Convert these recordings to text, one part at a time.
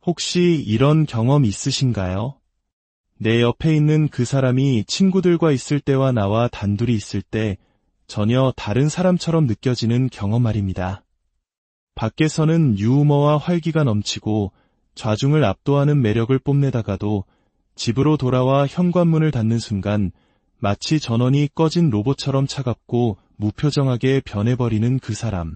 혹시 이런 경험 있으신가요? 내 옆에 있는 그 사람이 친구들과 있을 때와 나와 단둘이 있을 때 전혀 다른 사람처럼 느껴지는 경험 말입니다. 밖에서는 유머와 활기가 넘치고 좌중을 압도하는 매력을 뽐내다가도 집으로 돌아와 현관문을 닫는 순간 마치 전원이 꺼진 로봇처럼 차갑고 무표정하게 변해버리는 그 사람.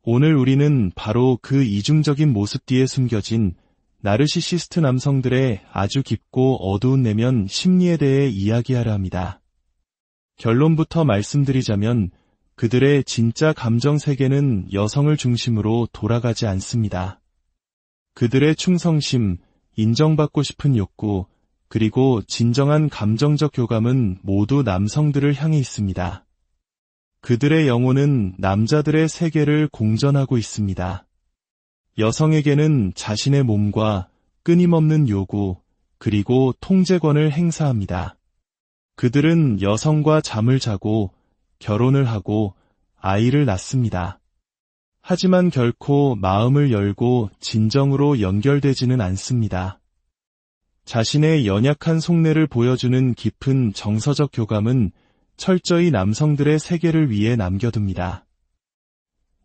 오늘 우리는 바로 그 이중적인 모습 뒤에 숨겨진 나르시시스트 남성들의 아주 깊고 어두운 내면 심리에 대해 이야기하려 합니다. 결론부터 말씀드리자면 그들의 진짜 감정 세계는 여성을 중심으로 돌아가지 않습니다. 그들의 충성심, 인정받고 싶은 욕구, 그리고 진정한 감정적 교감은 모두 남성들을 향해 있습니다. 그들의 영혼은 남자들의 세계를 공전하고 있습니다. 여성에게는 자신의 몸과 끊임없는 요구, 그리고 통제권을 행사합니다. 그들은 여성과 잠을 자고 결혼을 하고 아이를 낳습니다. 하지만 결코 마음을 열고 진정으로 연결되지는 않습니다. 자신의 연약한 속내를 보여주는 깊은 정서적 교감은 철저히 남성들의 세계를 위해 남겨둡니다.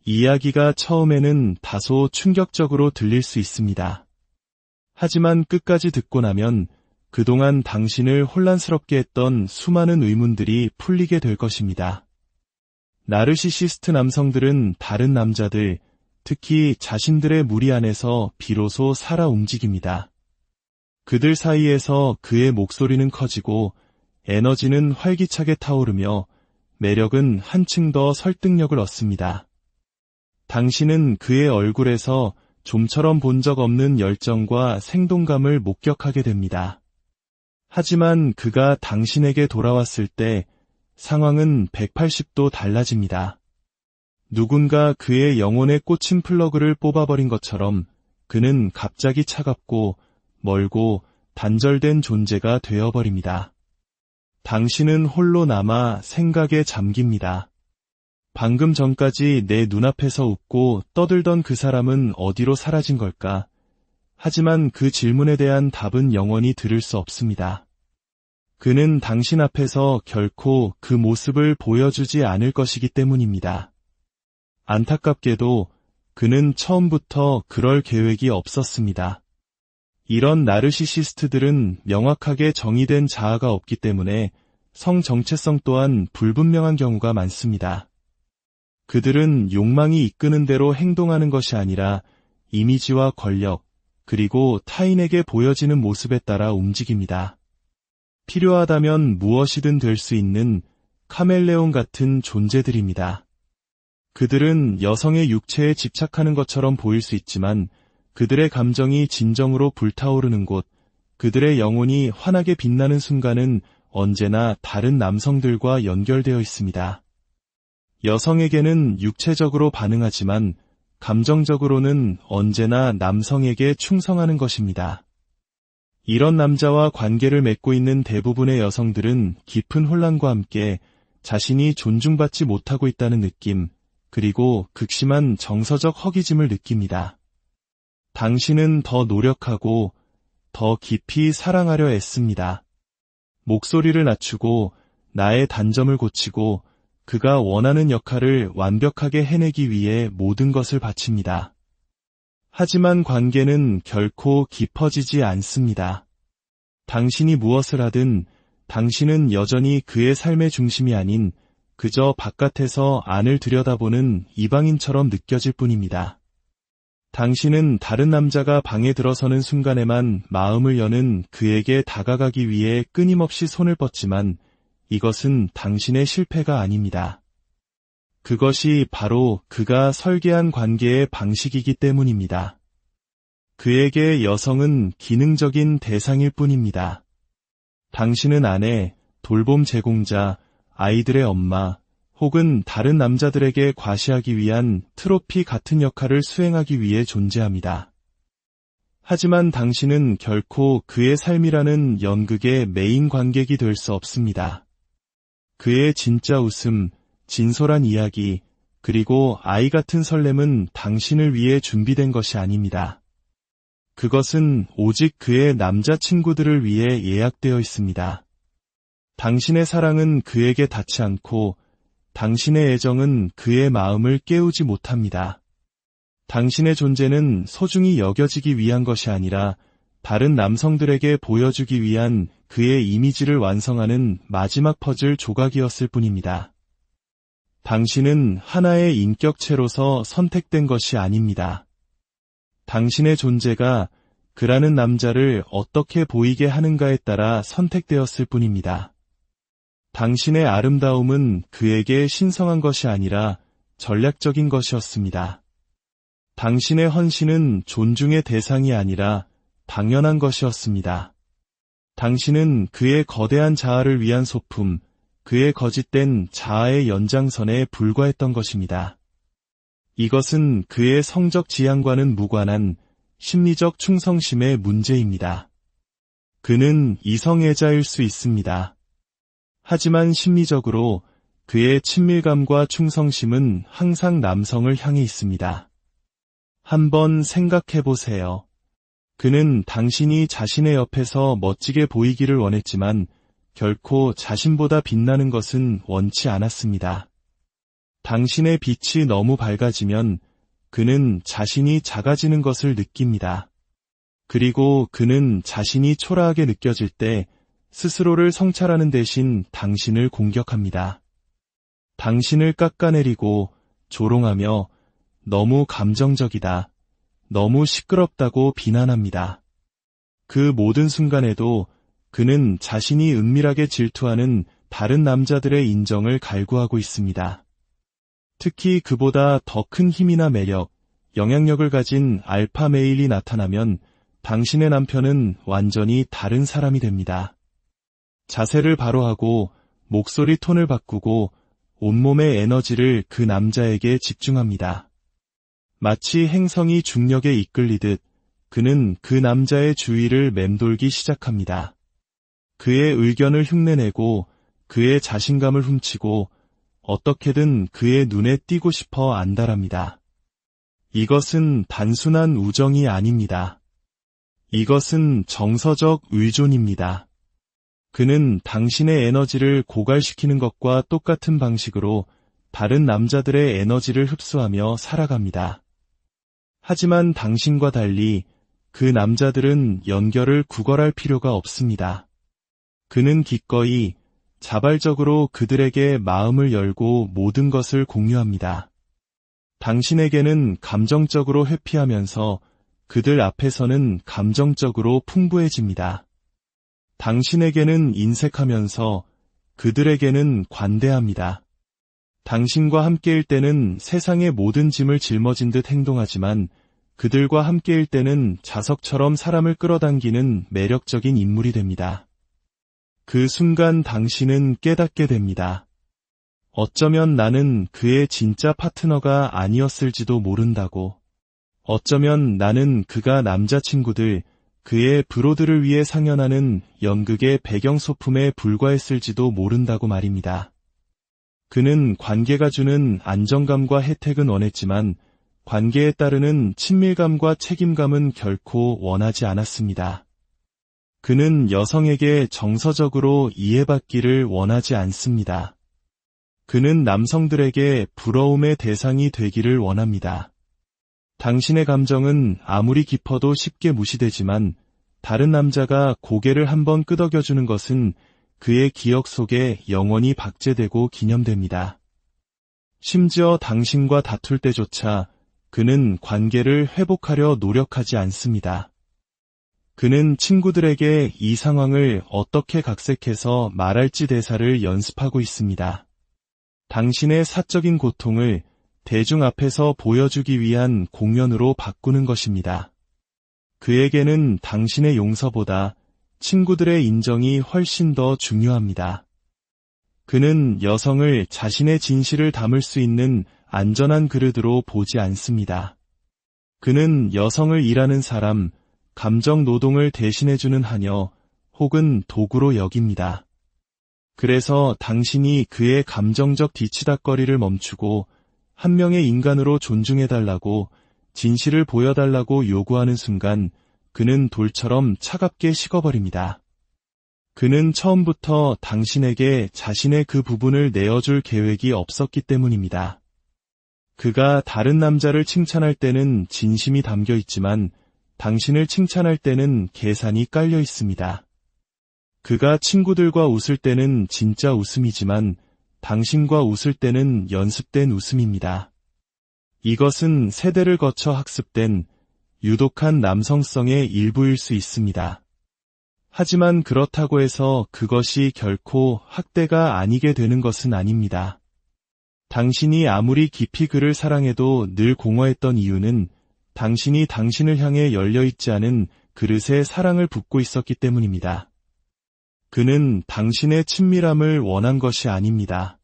이야기가 처음에는 다소 충격적으로 들릴 수 있습니다. 하지만 끝까지 듣고 나면 그동안 당신을 혼란스럽게 했던 수많은 의문들이 풀리게 될 것입니다. 나르시시스트 남성들은 다른 남자들, 특히 자신들의 무리 안에서 비로소 살아 움직입니다. 그들 사이에서 그의 목소리는 커지고 에너지는 활기차게 타오르며 매력은 한층 더 설득력을 얻습니다. 당신은 그의 얼굴에서 좀처럼 본 적 없는 열정과 생동감을 목격하게 됩니다. 하지만 그가 당신에게 돌아왔을 때 상황은 180도 달라집니다. 누군가 그의 영혼에 꽂힌 플러그를 뽑아버린 것처럼 그는 갑자기 차갑고 멀고 단절된 존재가 되어버립니다. 당신은 홀로 남아 생각에 잠깁니다. 방금 전까지 내 눈앞에서 웃고 떠들던 그 사람은 어디로 사라진 걸까? 하지만 그 질문에 대한 답은 영원히 들을 수 없습니다. 그는 당신 앞에서 결코 그 모습을 보여주지 않을 것이기 때문입니다. 안타깝게도 그는 처음부터 그럴 계획이 없었습니다. 이런 나르시시스트들은 명확하게 정의된 자아가 없기 때문에 성 정체성 또한 불분명한 경우가 많습니다. 그들은 욕망이 이끄는 대로 행동하는 것이 아니라 이미지와 권력, 그리고 타인에게 보여지는 모습에 따라 움직입니다. 필요하다면 무엇이든 될 수 있는 카멜레온 같은 존재들입니다. 그들은 여성의 육체에 집착하는 것처럼 보일 수 있지만 그들의 감정이 진정으로 불타오르는 곳, 그들의 영혼이 환하게 빛나는 순간은 언제나 다른 남성들과 연결되어 있습니다. 여성에게는 육체적으로 반응하지만 감정적으로는 언제나 남성에게 충성하는 것입니다. 이런 남자와 관계를 맺고 있는 대부분의 여성들은 깊은 혼란과 함께 자신이 존중받지 못하고 있다는 느낌, 그리고 극심한 정서적 허기짐을 느낍니다. 당신은 더 노력하고 더 깊이 사랑하려 애씁니다. 목소리를 낮추고 나의 단점을 고치고 그가 원하는 역할을 완벽하게 해내기 위해 모든 것을 바칩니다. 하지만 관계는 결코 깊어지지 않습니다. 당신이 무엇을 하든 당신은 여전히 그의 삶의 중심이 아닌 그저 바깥에서 안을 들여다보는 이방인처럼 느껴질 뿐입니다. 당신은 다른 남자가 방에 들어서는 순간에만 마음을 여는 그에게 다가가기 위해 끊임없이 손을 뻗지만 이것은 당신의 실패가 아닙니다. 그것이 바로 그가 설계한 관계의 방식이기 때문입니다. 그에게 여성은 기능적인 대상일 뿐입니다. 당신은 아내, 돌봄 제공자, 아이들의 엄마, 혹은 다른 남자들에게 과시하기 위한 트로피 같은 역할을 수행하기 위해 존재합니다. 하지만 당신은 결코 그의 삶이라는 연극의 메인 관객이 될 수 없습니다. 그의 진짜 웃음, 진솔한 이야기, 그리고 아이 같은 설렘은 당신을 위해 준비된 것이 아닙니다. 그것은 오직 그의 남자친구들을 위해 예약되어 있습니다. 당신의 사랑은 그에게 닿지 않고 당신의 애정은 그의 마음을 깨우지 못합니다. 당신의 존재는 소중히 여겨지기 위한 것이 아니라 다른 남성들에게 보여주기 위한 그의 이미지를 완성하는 마지막 퍼즐 조각이었을 뿐입니다. 당신은 하나의 인격체로서 선택된 것이 아닙니다. 당신의 존재가 그라는 남자를 어떻게 보이게 하는가에 따라 선택되었을 뿐입니다. 당신의 아름다움은 그에게 신성한 것이 아니라 전략적인 것이었습니다. 당신의 헌신은 존중의 대상이 아니라 당연한 것이었습니다. 당신은 그의 거대한 자아를 위한 소품, 그의 거짓된 자아의 연장선에 불과했던 것입니다. 이것은 그의 성적 지향과는 무관한 심리적 충성심의 문제입니다. 그는 이성애자일 수 있습니다. 하지만 심리적으로 그의 친밀감과 충성심은 항상 남성을 향해 있습니다. 한번 생각해 보세요. 그는 당신이 자신의 옆에서 멋지게 보이기를 원했지만 결코 자신보다 빛나는 것은 원치 않았습니다. 당신의 빛이 너무 밝아지면 그는 자신이 작아지는 것을 느낍니다. 그리고 그는 자신이 초라하게 느껴질 때 스스로를 성찰하는 대신 당신을 공격합니다. 당신을 깎아내리고 조롱하며 너무 감정적이다, 너무 시끄럽다고 비난합니다. 그 모든 순간에도 그는 자신이 은밀하게 질투하는 다른 남자들의 인정을 갈구하고 있습니다. 특히 그보다 더 큰 힘이나 매력, 영향력을 가진 알파 메일이 나타나면 당신의 남편은 완전히 다른 사람이 됩니다. 자세를 바로 하고 목소리 톤을 바꾸고 온몸의 에너지를 그 남자에게 집중합니다. 마치 행성이 중력에 이끌리듯 그는 그 남자의 주위를 맴돌기 시작합니다. 그의 의견을 흉내내고 그의 자신감을 훔치고 어떻게든 그의 눈에 띄고 싶어 안달합니다. 이것은 단순한 우정이 아닙니다. 이것은 정서적 의존입니다. 그는 당신의 에너지를 고갈시키는 것과 똑같은 방식으로 다른 남자들의 에너지를 흡수하며 살아갑니다. 하지만 당신과 달리 그 남자들은 연결을 구걸할 필요가 없습니다. 그는 기꺼이 자발적으로 그들에게 마음을 열고 모든 것을 공유합니다. 당신에게는 감정적으로 회피하면서 그들 앞에서는 감정적으로 풍부해집니다. 당신에게는 인색하면서 그들에게는 관대합니다. 당신과 함께일 때는 세상의 모든 짐을 짊어진 듯 행동하지만 그들과 함께일 때는 자석처럼 사람을 끌어당기는 매력적인 인물이 됩니다. 그 순간 당신은 깨닫게 됩니다. 어쩌면 나는 그의 진짜 파트너가 아니었을지도 모른다고. 어쩌면 나는 그가 남자친구들, 그의 브로드를 위해 상연하는 연극의 배경소품에 불과했을지도 모른다고 말입니다. 그는 관계가 주는 안정감과 혜택은 원했지만 관계에 따르는 친밀감과 책임감은 결코 원하지 않았습니다. 그는 여성에게 정서적으로 이해받기를 원하지 않습니다. 그는 남성들에게 부러움의 대상이 되기를 원합니다. 당신의 감정은 아무리 깊어도 쉽게 무시되지만 다른 남자가 고개를 한번 끄덕여주는 것은 그의 기억 속에 영원히 박제되고 기념됩니다. 심지어 당신과 다툴 때조차 그는 관계를 회복하려 노력하지 않습니다. 그는 친구들에게 이 상황을 어떻게 각색해서 말할지 대사를 연습하고 있습니다. 당신의 사적인 고통을 대중 앞에서 보여주기 위한 공연으로 바꾸는 것입니다. 그에게는 당신의 용서보다 친구들의 인정이 훨씬 더 중요합니다. 그는 여성을 자신의 진실을 담을 수 있는 안전한 그릇으로 보지 않습니다. 그는 여성을 일하는 사람, 감정 노동을 대신해주는 하녀, 혹은 도구로 여깁니다. 그래서 당신이 그의 감정적 뒤치다꺼리를 멈추고 한 명의 인간으로 존중해달라고, 진실을 보여달라고 요구하는 순간 그는 돌처럼 차갑게 식어버립니다. 그는 처음부터 당신에게 자신의 그 부분을 내어줄 계획이 없었기 때문입니다. 그가 다른 남자를 칭찬할 때는 진심이 담겨 있지만 당신을 칭찬할 때는 계산이 깔려 있습니다. 그가 친구들과 웃을 때는 진짜 웃음이지만 당신과 웃을 때는 연습된 웃음입니다. 이것은 세대를 거쳐 학습된 유독한 남성성의 일부일 수 있습니다. 하지만 그렇다고 해서 그것이 결코 학대가 아니게 되는 것은 아닙니다. 당신이 아무리 깊이 그를 사랑해도 늘 공허했던 이유는 당신이 당신을 향해 열려있지 않은 그릇에 사랑을 붓고 있었기 때문입니다. 그는 당신의 친밀함을 원한 것이 아닙니다.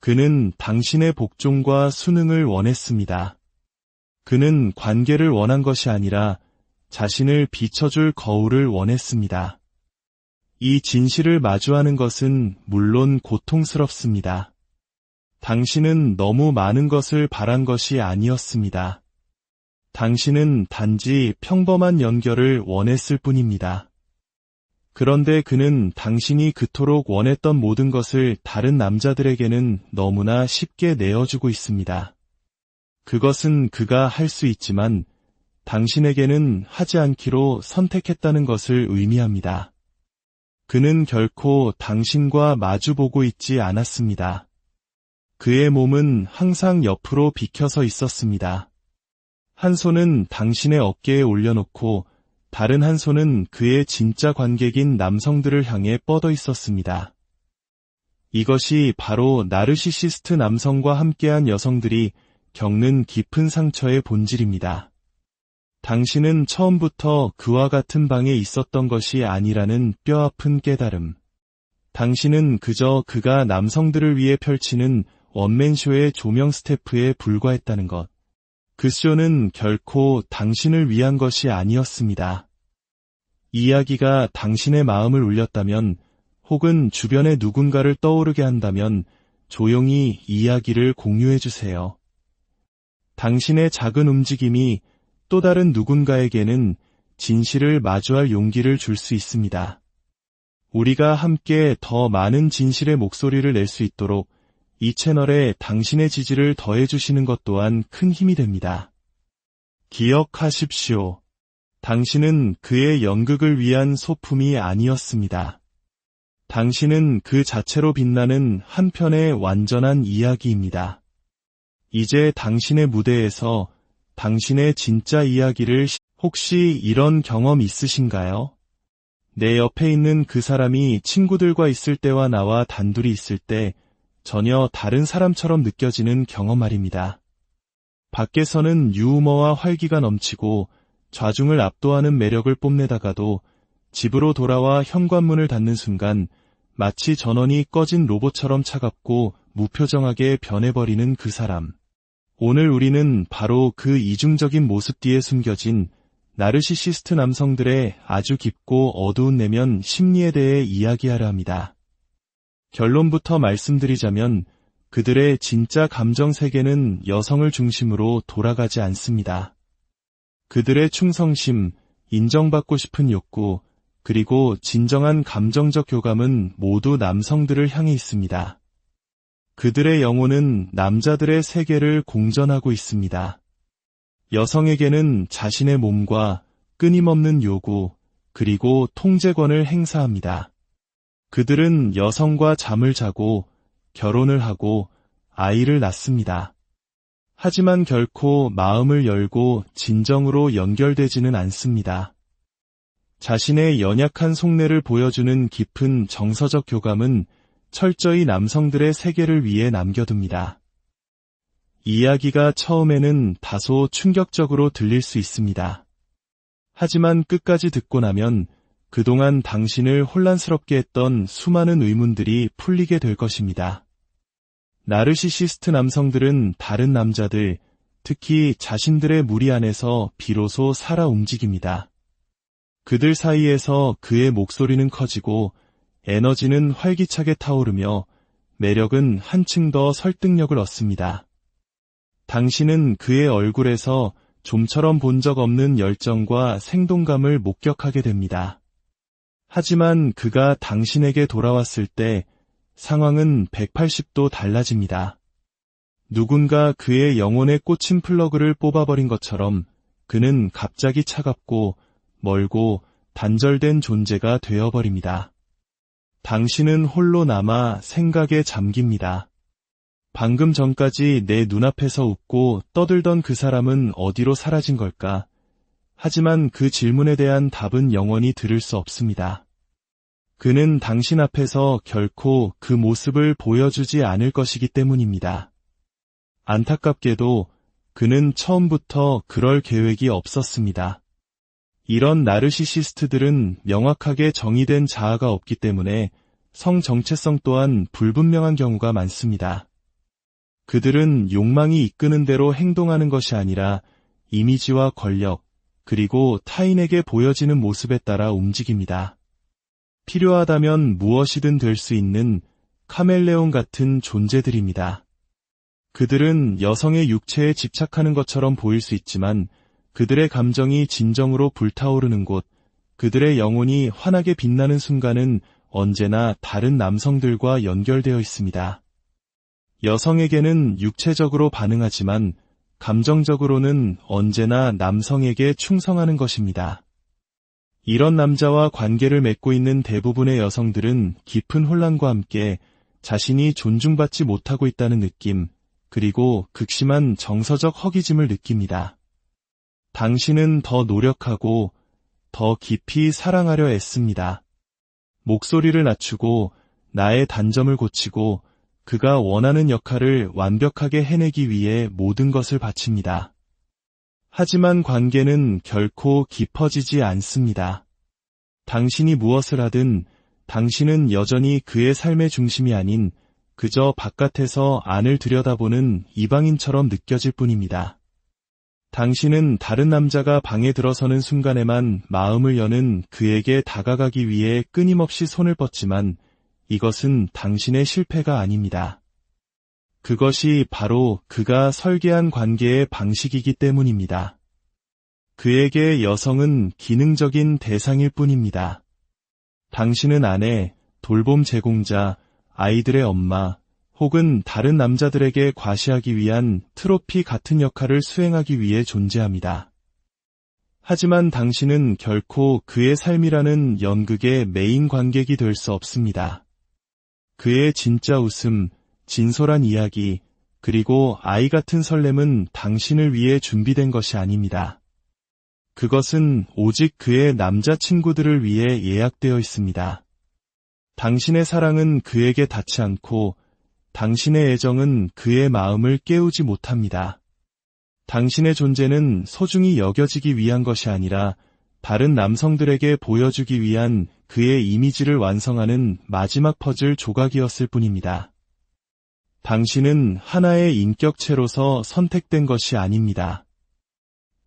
그는 당신의 복종과 순응을 원했습니다. 그는 관계를 원한 것이 아니라 자신을 비춰줄 거울을 원했습니다. 이 진실을 마주하는 것은 물론 고통스럽습니다. 당신은 너무 많은 것을 바란 것이 아니었습니다. 당신은 단지 평범한 연결을 원했을 뿐입니다. 그런데 그는 당신이 그토록 원했던 모든 것을 다른 남자들에게는 너무나 쉽게 내어주고 있습니다. 그것은 그가 할 수 있지만 당신에게는 하지 않기로 선택했다는 것을 의미합니다. 그는 결코 당신과 마주보고 있지 않았습니다. 그의 몸은 항상 옆으로 비켜서 있었습니다. 한 손은 당신의 어깨에 올려놓고 다른 한 손은 그의 진짜 관객인 남성들을 향해 뻗어 있었습니다. 이것이 바로 나르시시스트 남성과 함께한 여성들이 겪는 깊은 상처의 본질입니다. 당신은 처음부터 그와 같은 방에 있었던 것이 아니라는 뼈아픈 깨달음. 당신은 그저 그가 남성들을 위해 펼치는 원맨쇼의 조명 스태프에 불과했다는 것. 그 쇼는 결코 당신을 위한 것이 아니었습니다. 이야기가 당신의 마음을 울렸다면, 혹은 주변의 누군가를 떠오르게 한다면 조용히 이야기를 공유해 주세요. 당신의 작은 움직임이 또 다른 누군가에게는 진실을 마주할 용기를 줄 수 있습니다. 우리가 함께 더 많은 진실의 목소리를 낼 수 있도록 이 채널에 당신의 지지를 더해주시는 것 또한 큰 힘이 됩니다. 기억하십시오. 당신은 그의 연극을 위한 소품이 아니었습니다. 당신은 그 자체로 빛나는 한 편의 완전한 이야기입니다. 이제 당신의 무대에서 당신의 진짜 이야기를 혹시 이런 경험 있으신가요? 내 옆에 있는 그 사람이 친구들과 있을 때와 나와 단둘이 있을 때 전혀 다른 사람처럼 느껴지는 경험 말입니다. 밖에서는 유머와 활기가 넘치고 좌중을 압도하는 매력을 뽐내다가도 집으로 돌아와 현관문을 닫는 순간 마치 전원이 꺼진 로봇처럼 차갑고 무표정하게 변해버리는 그 사람. 오늘 우리는 바로 그 이중적인 모습 뒤에 숨겨진 나르시시스트 남성들의 아주 깊고 어두운 내면 심리에 대해 이야기하려 합니다. 결론부터 말씀드리자면 그들의 진짜 감정 세계는 여성을 중심으로 돌아가지 않습니다. 그들의 충성심, 인정받고 싶은 욕구, 그리고 진정한 감정적 교감은 모두 남성들을 향해 있습니다. 그들의 영혼은 남자들의 세계를 공전하고 있습니다. 여성에게는 자신의 몸과 끊임없는 요구, 그리고 통제권을 행사합니다. 그들은 여성과 잠을 자고 결혼을 하고 아이를 낳습니다. 하지만 결코 마음을 열고 진정으로 연결되지는 않습니다. 자신의 연약한 속내를 보여주는 깊은 정서적 교감은 철저히 남성들의 세계를 위해 남겨둡니다. 이야기가 처음에는 다소 충격적으로 들릴 수 있습니다. 하지만 끝까지 듣고 나면 그동안 당신을 혼란스럽게 했던 수많은 의문들이 풀리게 될 것입니다. 나르시시스트 남성들은 다른 남자들, 특히 자신들의 무리 안에서 비로소 살아 움직입니다. 그들 사이에서 그의 목소리는 커지고 에너지는 활기차게 타오르며 매력은 한층 더 설득력을 얻습니다. 당신은 그의 얼굴에서 좀처럼 본 적 없는 열정과 생동감을 목격하게 됩니다. 하지만 그가 당신에게 돌아왔을 때 상황은 180도 달라집니다. 누군가 그의 영혼에 꽂힌 플러그를 뽑아버린 것처럼 그는 갑자기 차갑고 멀고 단절된 존재가 되어버립니다. 당신은 홀로 남아 생각에 잠깁니다. 방금 전까지 내 눈앞에서 웃고 떠들던 그 사람은 어디로 사라진 걸까? 하지만 그 질문에 대한 답은 영원히 들을 수 없습니다. 그는 당신 앞에서 결코 그 모습을 보여주지 않을 것이기 때문입니다. 안타깝게도 그는 처음부터 그럴 계획이 없었습니다. 이런 나르시시스트들은 명확하게 정의된 자아가 없기 때문에 성 정체성 또한 불분명한 경우가 많습니다. 그들은 욕망이 이끄는 대로 행동하는 것이 아니라 이미지와 권력, 그리고 타인에게 보여지는 모습에 따라 움직입니다. 필요하다면 무엇이든 될 수 있는 카멜레온 같은 존재들입니다. 그들은 여성의 육체에 집착하는 것처럼 보일 수 있지만 그들의 감정이 진정으로 불타오르는 곳, 그들의 영혼이 환하게 빛나는 순간은 언제나 다른 남성들과 연결되어 있습니다. 여성에게는 육체적으로 반응하지만 감정적으로는 언제나 남성에게 충성하는 것입니다. 이런 남자와 관계를 맺고 있는 대부분의 여성들은 깊은 혼란과 함께 자신이 존중받지 못하고 있다는 느낌, 그리고 극심한 정서적 허기짐을 느낍니다. 당신은 더 노력하고 더 깊이 사랑하려 애씁니다. 목소리를 낮추고 나의 단점을 고치고 그가 원하는 역할을 완벽하게 해내기 위해 모든 것을 바칩니다. 하지만 관계는 결코 깊어지지 않습니다. 당신이 무엇을 하든 당신은 여전히 그의 삶의 중심이 아닌 그저 바깥에서 안을 들여다보는 이방인처럼 느껴질 뿐입니다. 당신은 다른 남자가 방에 들어서는 순간에만 마음을 여는 그에게 다가가기 위해 끊임없이 손을 뻗지만 이것은 당신의 실패가 아닙니다. 그것이 바로 그가 설계한 관계의 방식이기 때문입니다. 그에게 여성은 기능적인 대상일 뿐입니다. 당신은 아내, 돌봄 제공자, 아이들의 엄마, 혹은 다른 남자들에게 과시하기 위한 트로피 같은 역할을 수행하기 위해 존재합니다. 하지만 당신은 결코 그의 삶이라는 연극의 메인 관객이 될 수 없습니다. 그의 진짜 웃음, 진솔한 이야기, 그리고 아이 같은 설렘은 당신을 위해 준비된 것이 아닙니다. 그것은 오직 그의 남자친구들을 위해 예약되어 있습니다. 당신의 사랑은 그에게 닿지 않고 당신의 애정은 그의 마음을 깨우지 못합니다. 당신의 존재는 소중히 여겨지기 위한 것이 아니라 다른 남성들에게 보여주기 위한 그의 이미지를 완성하는 마지막 퍼즐 조각이었을 뿐입니다. 당신은 하나의 인격체로서 선택된 것이 아닙니다.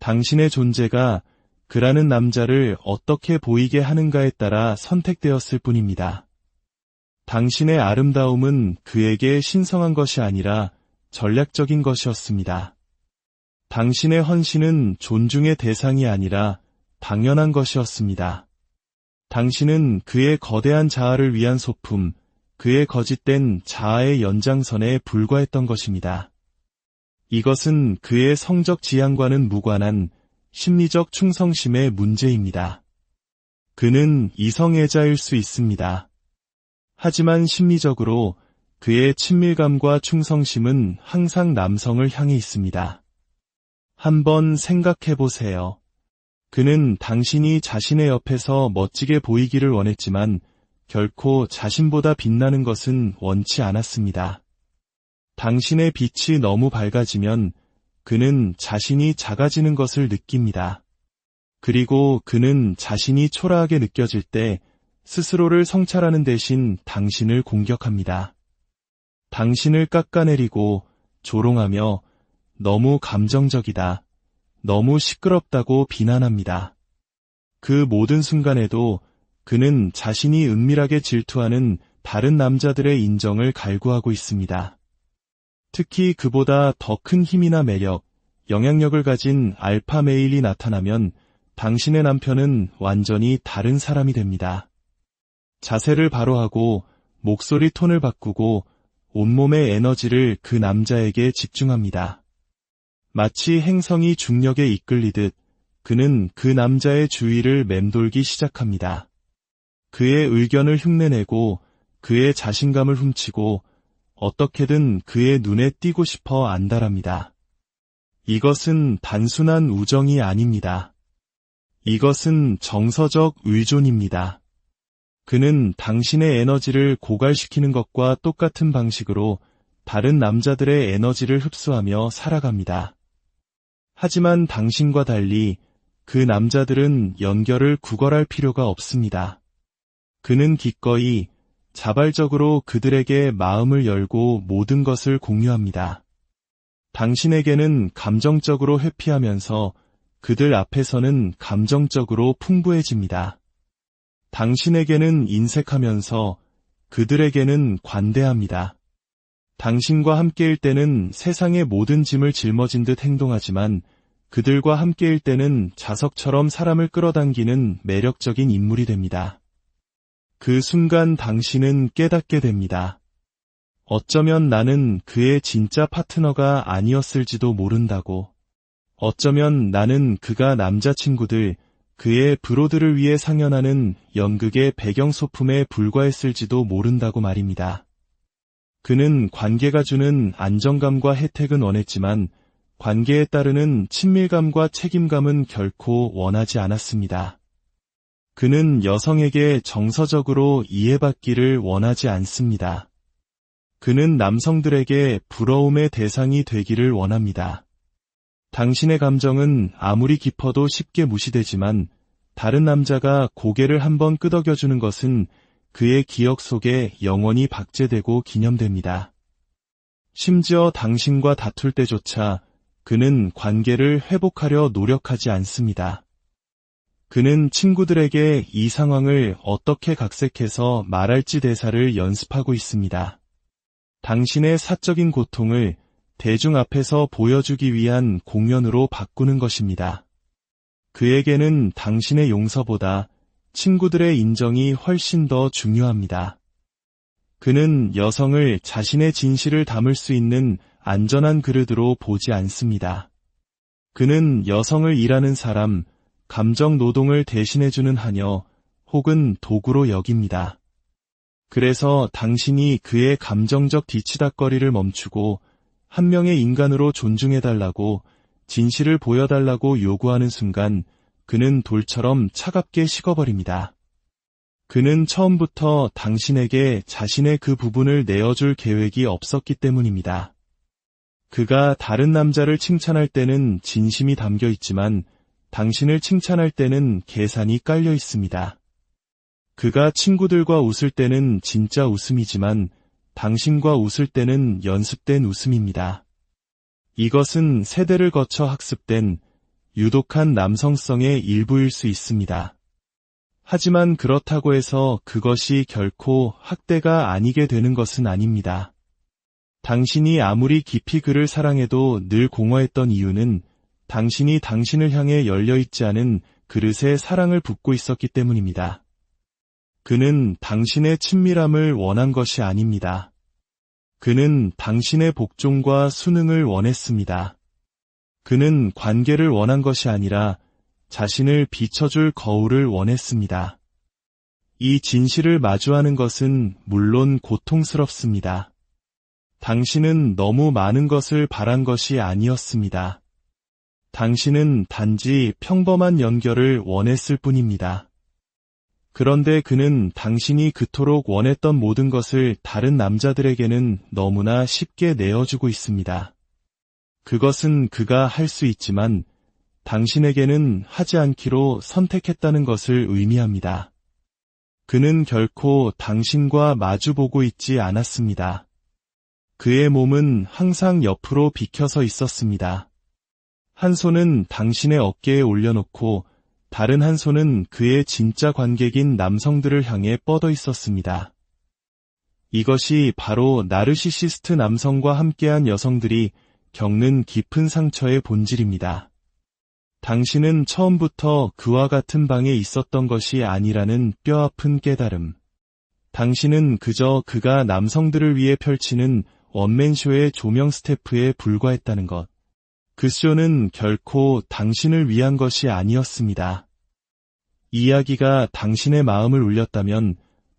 당신의 존재가 그라는 남자를 어떻게 보이게 하는가에 따라 선택되었을 뿐입니다. 당신의 아름다움은 그에게 신성한 것이 아니라 전략적인 것이었습니다. 당신의 헌신은 존중의 대상이 아니라 당연한 것이었습니다. 당신은 그의 거대한 자아를 위한 소품, 그의 거짓된 자아의 연장선에 불과했던 것입니다. 이것은 그의 성적 지향과는 무관한 심리적 충성심의 문제입니다. 그는 이성애자일 수 있습니다. 하지만 심리적으로 그의 친밀감과 충성심은 항상 남성을 향해 있습니다. 한번 생각해 보세요. 그는 당신이 자신의 옆에서 멋지게 보이기를 원했지만 결코 자신보다 빛나는 것은 원치 않았습니다. 당신의 빛이 너무 밝아지면 그는 자신이 작아지는 것을 느낍니다. 그리고 그는 자신이 초라하게 느껴질 때 스스로를 성찰하는 대신 당신을 공격합니다. 당신을 깎아내리고 조롱하며 너무 감정적이다, 너무 시끄럽다고 비난합니다. 그 모든 순간에도 그는 자신이 은밀하게 질투하는 다른 남자들의 인정을 갈구하고 있습니다. 특히 그보다 더 큰 힘이나 매력, 영향력을 가진 알파 메일이 나타나면 당신의 남편은 완전히 다른 사람이 됩니다. 자세를 바로 하고 목소리 톤을 바꾸고 온몸의 에너지를 그 남자에게 집중합니다. 마치 행성이 중력에 이끌리듯 그는 그 남자의 주위를 맴돌기 시작합니다. 그의 의견을 흉내내고 그의 자신감을 훔치고 어떻게든 그의 눈에 띄고 싶어 안달합니다. 이것은 단순한 우정이 아닙니다. 이것은 정서적 의존입니다. 그는 당신의 에너지를 고갈시키는 것과 똑같은 방식으로 다른 남자들의 에너지를 흡수하며 살아갑니다. 하지만 당신과 달리 그 남자들은 연결을 구걸할 필요가 없습니다. 그는 기꺼이 자발적으로 그들에게 마음을 열고 모든 것을 공유합니다. 당신에게는 감정적으로 회피하면서 그들 앞에서는 감정적으로 풍부해집니다. 당신에게는 인색하면서 그들에게는 관대합니다. 당신과 함께일 때는 세상의 모든 짐을 짊어진 듯 행동하지만 그들과 함께일 때는 자석처럼 사람을 끌어당기는 매력적인 인물이 됩니다. 그 순간 당신은 깨닫게 됩니다. 어쩌면 나는 그의 진짜 파트너가 아니었을지도 모른다고. 어쩌면 나는 그가 남자친구들, 그의 브로드를 위해 상연하는 연극의 배경 소품에 불과했을지도 모른다고 말입니다. 그는 관계가 주는 안정감과 혜택은 원했지만 관계에 따르는 친밀감과 책임감은 결코 원하지 않았습니다. 그는 여성에게 정서적으로 이해받기를 원하지 않습니다. 그는 남성들에게 부러움의 대상이 되기를 원합니다. 당신의 감정은 아무리 깊어도 쉽게 무시되지만 다른 남자가 고개를 한번 끄덕여주는 것은 그의 기억 속에 영원히 박제되고 기념됩니다. 심지어 당신과 다툴 때조차 그는 관계를 회복하려 노력하지 않습니다. 그는 친구들에게 이 상황을 어떻게 각색해서 말할지 대사를 연습하고 있습니다. 당신의 사적인 고통을 대중 앞에서 보여주기 위한 공연으로 바꾸는 것입니다. 그에게는 당신의 용서보다 친구들의 인정이 훨씬 더 중요합니다. 그는 여성을 자신의 진실을 담을 수 있는 안전한 그릇으로 보지 않습니다. 그는 여성을 일하는 사람, 감정 노동을 대신해주는 하녀 혹은 도구로 여깁니다. 그래서 당신이 그의 감정적 뒤치다꺼리를 멈추고 한 명의 인간으로 존중해달라고 진실을 보여달라고 요구하는 순간 그는 돌처럼 차갑게 식어버립니다. 그는 처음부터 당신에게 자신의 그 부분을 내어줄 계획이 없었기 때문입니다. 그가 다른 남자를 칭찬할 때는 진심이 담겨 있지만 당신을 칭찬할 때는 계산이 깔려 있습니다. 그가 친구들과 웃을 때는 진짜 웃음이지만 당신과 웃을 때는 연습된 웃음입니다. 이것은 세대를 거쳐 학습된 유독한 남성성의 일부일 수 있습니다. 하지만 그렇다고 해서 그것이 결코 학대가 아니게 되는 것은 아닙니다. 당신이 아무리 깊이 그를 사랑해도 늘 공허했던 이유는 당신이 당신을 향해 열려있지 않은 그릇에 사랑을 붓고 있었기 때문입니다. 그는 당신의 친밀함을 원한 것이 아닙니다. 그는 당신의 복종과 순응을 원했습니다. 그는 관계를 원한 것이 아니라 자신을 비춰줄 거울을 원했습니다. 이 진실을 마주하는 것은 물론 고통스럽습니다. 당신은 너무 많은 것을 바란 것이 아니었습니다. 당신은 단지 평범한 연결을 원했을 뿐입니다. 그런데 그는 당신이 그토록 원했던 모든 것을 다른 남자들에게는 너무나 쉽게 내어주고 있습니다. 그것은 그가 할 수 있지만 당신에게는 하지 않기로 선택했다는 것을 의미합니다. 그는 결코 당신과 마주보고 있지 않았습니다. 그의 몸은 항상 옆으로 비켜서 있었습니다. 한 손은 당신의 어깨에 올려놓고 다른 한 손은 그의 진짜 관객인 남성들을 향해 뻗어 있었습니다. 이것이 바로 나르시시스트 남성과 함께한 여성들이 겪는 깊은 상처의 본질입니다. 당신은 처음부터 그와 같은 방에 있었던 것이 아니라는 뼈아픈 깨달음. 당신은 그저 그가 남성들을 위해 펼치는 원맨쇼의 조명 스태프에 불과했다는 것. 그 쇼는 결코 당신을 위한 것이 아니었습니다. 이야기가 당신의 마음을 울렸다면,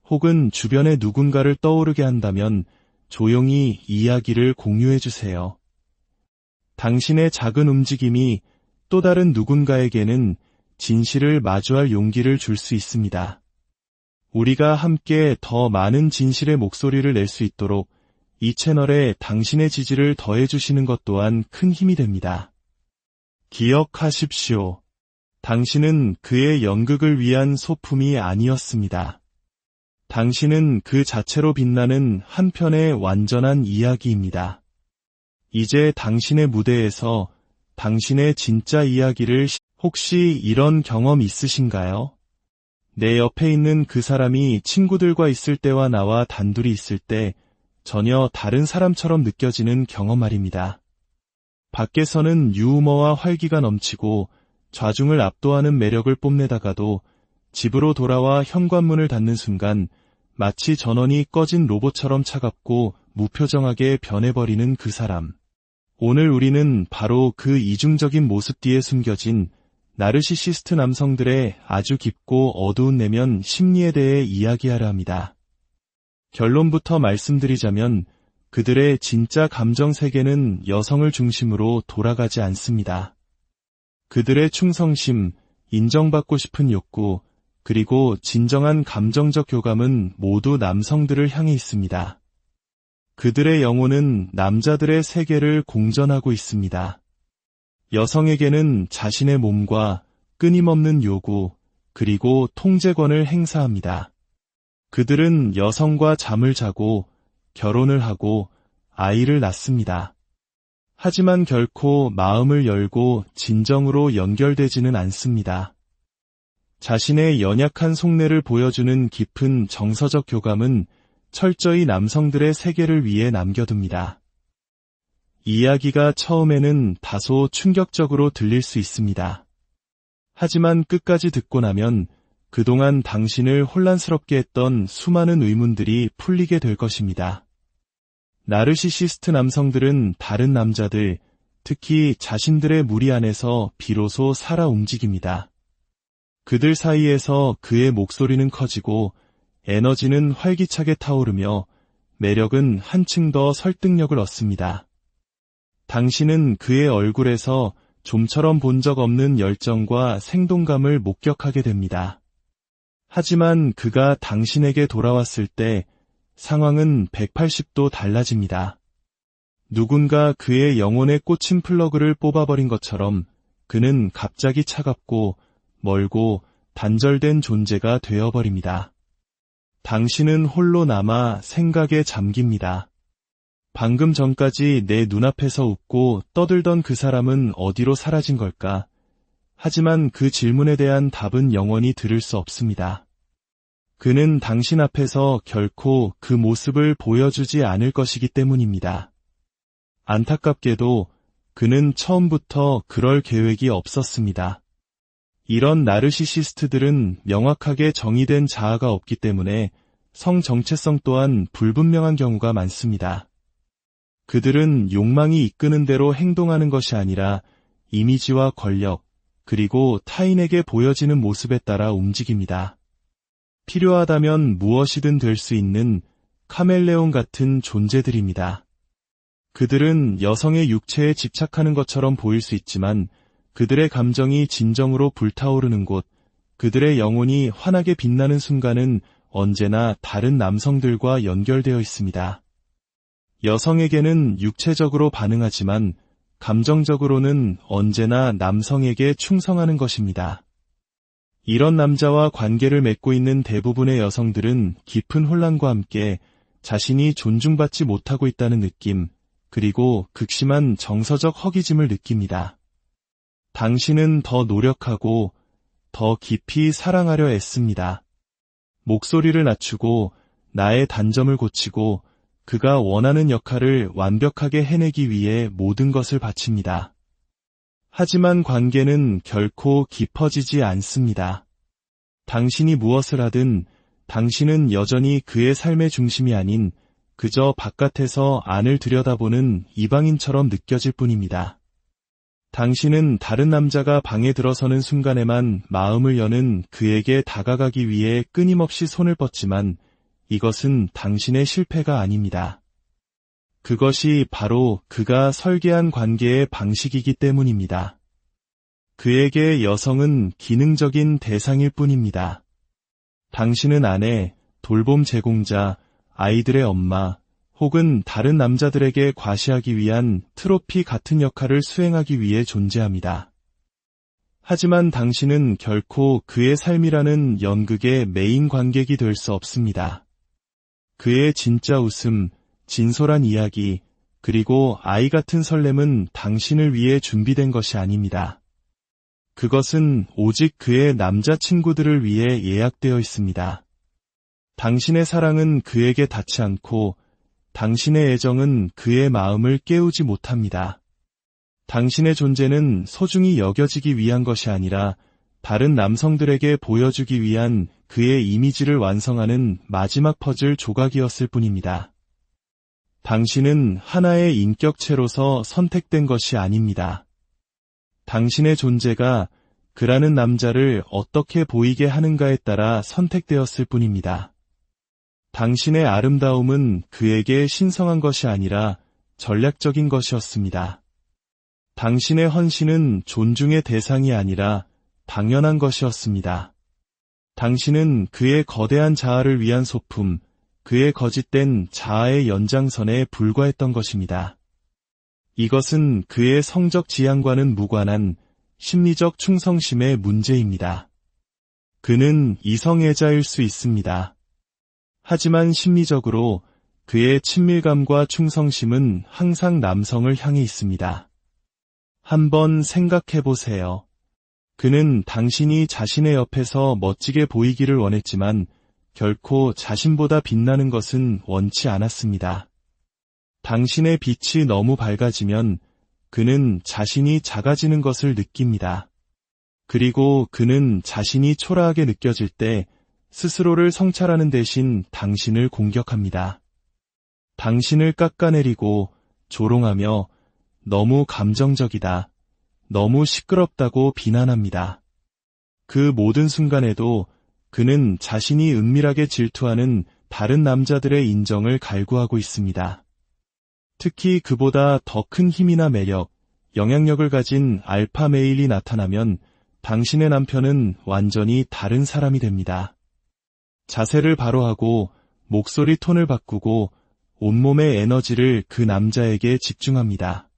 혹은 주변의 누군가를 떠오르게 한다면 조용히 이야기를 공유해주세요. 당신의 작은 움직임이 또 다른 누군가에게는 진실을 마주할 용기를 줄 수 있습니다. 우리가 함께 더 많은 진실의 목소리를 낼 수 있도록 이 채널에 당신의 지지를 더해주시는 것 또한 큰 힘이 됩니다. 기억하십시오. 당신은 그의 연극을 위한 소품이 아니었습니다. 당신은 그 자체로 빛나는 한 편의 완전한 이야기입니다. 이제 당신의 무대에서 당신의 진짜 이야기를 혹시 이런 경험 있으신가요? 내 옆에 있는 그 사람이 친구들과 있을 때와 나와 단둘이 있을 때 전혀 다른 사람처럼 느껴지는 경험 말입니다. 밖에서는 유머와 활기가 넘치고 좌중을 압도하는 매력을 뽐내다가도 집으로 돌아와 현관문을 닫는 순간 마치 전원이 꺼진 로봇처럼 차갑고 무표정하게 변해버리는 그 사람. 오늘 우리는 바로 그 이중적인 모습 뒤에 숨겨진 나르시시스트 남성들의 아주 깊고 어두운 내면 심리에 대해 이야기하려 합니다. 결론부터 말씀드리자면 그들의 진짜 감정 세계는 여성을 중심으로 돌아가지 않습니다. 그들의 충성심, 인정받고 싶은 욕구, 그리고 진정한 감정적 교감은 모두 남성들을 향해 있습니다. 그들의 영혼은 남자들의 세계를 공전하고 있습니다. 여성에게는 자신의 몸과 끊임없는 요구, 그리고 통제권을 행사합니다. 그들은 여성과 잠을 자고 결혼을 하고 아이를 낳습니다. 하지만 결코 마음을 열고 진정으로 연결되지는 않습니다. 자신의 연약한 속내를 보여주는 깊은 정서적 교감은 철저히 남성들의 세계를 위해 남겨둡니다. 이야기가 처음에는 다소 충격적으로 들릴 수 있습니다. 하지만 끝까지 듣고 나면 그동안 당신을 혼란스럽게 했던 수많은 의문들이 풀리게 될 것입니다. 나르시시스트 남성들은 다른 남자들, 특히 자신들의 무리 안에서 비로소 살아 움직입니다. 그들 사이에서 그의 목소리는 커지고 에너지는 활기차게 타오르며 매력은 한층 더 설득력을 얻습니다. 당신은 그의 얼굴에서 좀처럼 본 적 없는 열정과 생동감을 목격하게 됩니다. 하지만 그가 당신에게 돌아왔을 때 상황은 180도 달라집니다. 누군가 그의 영혼에 꽂힌 플러그를 뽑아버린 것처럼 그는 갑자기 차갑고 멀고 단절된 존재가 되어버립니다. 당신은 홀로 남아 생각에 잠깁니다. 방금 전까지 내 눈앞에서 웃고 떠들던 그 사람은 어디로 사라진 걸까? 하지만 그 질문에 대한 답은 영원히 들을 수 없습니다. 그는 당신 앞에서 결코 그 모습을 보여주지 않을 것이기 때문입니다. 안타깝게도 그는 처음부터 그럴 계획이 없었습니다. 이런 나르시시스트들은 명확하게 정의된 자아가 없기 때문에 성 정체성 또한 불분명한 경우가 많습니다. 그들은 욕망이 이끄는 대로 행동하는 것이 아니라 이미지와 권력, 그리고 타인에게 보여지는 모습에 따라 움직입니다. 필요하다면 무엇이든 될 수 있는 카멜레온 같은 존재들입니다. 그들은 여성의 육체에 집착하는 것처럼 보일 수 있지만 그들의 감정이 진정으로 불타오르는 곳, 그들의 영혼이 환하게 빛나는 순간은 언제나 다른 남성들과 연결되어 있습니다. 여성에게는 육체적으로 반응하지만 감정적으로는 언제나 남성에게 충성하는 것입니다. 이런 남자와 관계를 맺고 있는 대부분의 여성들은 깊은 혼란과 함께 자신이 존중받지 못하고 있다는 느낌, 그리고 극심한 정서적 허기짐을 느낍니다. 당신은 더 노력하고 더 깊이 사랑하려 애씁니다. 목소리를 낮추고 나의 단점을 고치고 그가 원하는 역할을 완벽하게 해내기 위해 모든 것을 바칩니다. 하지만 관계는 결코 깊어지지 않습니다. 당신이 무엇을 하든 당신은 여전히 그의 삶의 중심이 아닌 그저 바깥에서 안을 들여다보는 이방인처럼 느껴질 뿐입니다. 당신은 다른 남자가 방에 들어서는 순간에만 마음을 여는 그에게 다가가기 위해 끊임없이 손을 뻗지만 이것은 당신의 실패가 아닙니다. 그것이 바로 그가 설계한 관계의 방식이기 때문입니다. 그에게 여성은 기능적인 대상일 뿐입니다. 당신은 아내, 돌봄 제공자, 아이들의 엄마, 혹은 다른 남자들에게 과시하기 위한 트로피 같은 역할을 수행하기 위해 존재합니다. 하지만 당신은 결코 그의 삶이라는 연극의 메인 관객이 될 수 없습니다. 그의 진짜 웃음, 진솔한 이야기, 그리고 아이 같은 설렘은 당신을 위해 준비된 것이 아닙니다. 그것은 오직 그의 남자친구들을 위해 예약되어 있습니다. 당신의 사랑은 그에게 닿지 않고 당신의 애정은 그의 마음을 깨우지 못합니다. 당신의 존재는 소중히 여겨지기 위한 것이 아니라 다른 남성들에게 보여주기 위한 그의 이미지를 완성하는 마지막 퍼즐 조각이었을 뿐입니다. 당신은 하나의 인격체로서 선택된 것이 아닙니다. 당신의 존재가 그라는 남자를 어떻게 보이게 하는가에 따라 선택되었을 뿐입니다. 당신의 아름다움은 그에게 신성한 것이 아니라 전략적인 것이었습니다. 당신의 헌신은 존중의 대상이 아니라 당연한 것이었습니다. 당신은 그의 거대한 자아를 위한 소품, 그의 거짓된 자아의 연장선에 불과했던 것입니다. 이것은 그의 성적 지향과는 무관한 심리적 충성심의 문제입니다. 그는 이성애자일 수 있습니다. 하지만 심리적으로 그의 친밀감과 충성심은 항상 남성을 향해 있습니다. 한번 생각해 보세요. 그는 당신이 자신의 옆에서 멋지게 보이기를 원했지만 결코 자신보다 빛나는 것은 원치 않았습니다. 당신의 빛이 너무 밝아지면 그는 자신이 작아지는 것을 느낍니다. 그리고 그는 자신이 초라하게 느껴질 때 스스로를 성찰하는 대신 당신을 공격합니다. 당신을 깎아내리고 조롱하며 너무 감정적이다, 너무 시끄럽다고 비난합니다. 그 모든 순간에도 그는 자신이 은밀하게 질투하는 다른 남자들의 인정을 갈구하고 있습니다. 특히 그보다 더 큰 힘이나 매력, 영향력을 가진 알파 메일이 나타나면 당신의 남편은 완전히 다른 사람이 됩니다. 자세를 바로 하고 목소리 톤을 바꾸고 온몸의 에너지를 그 남자에게 집중합니다.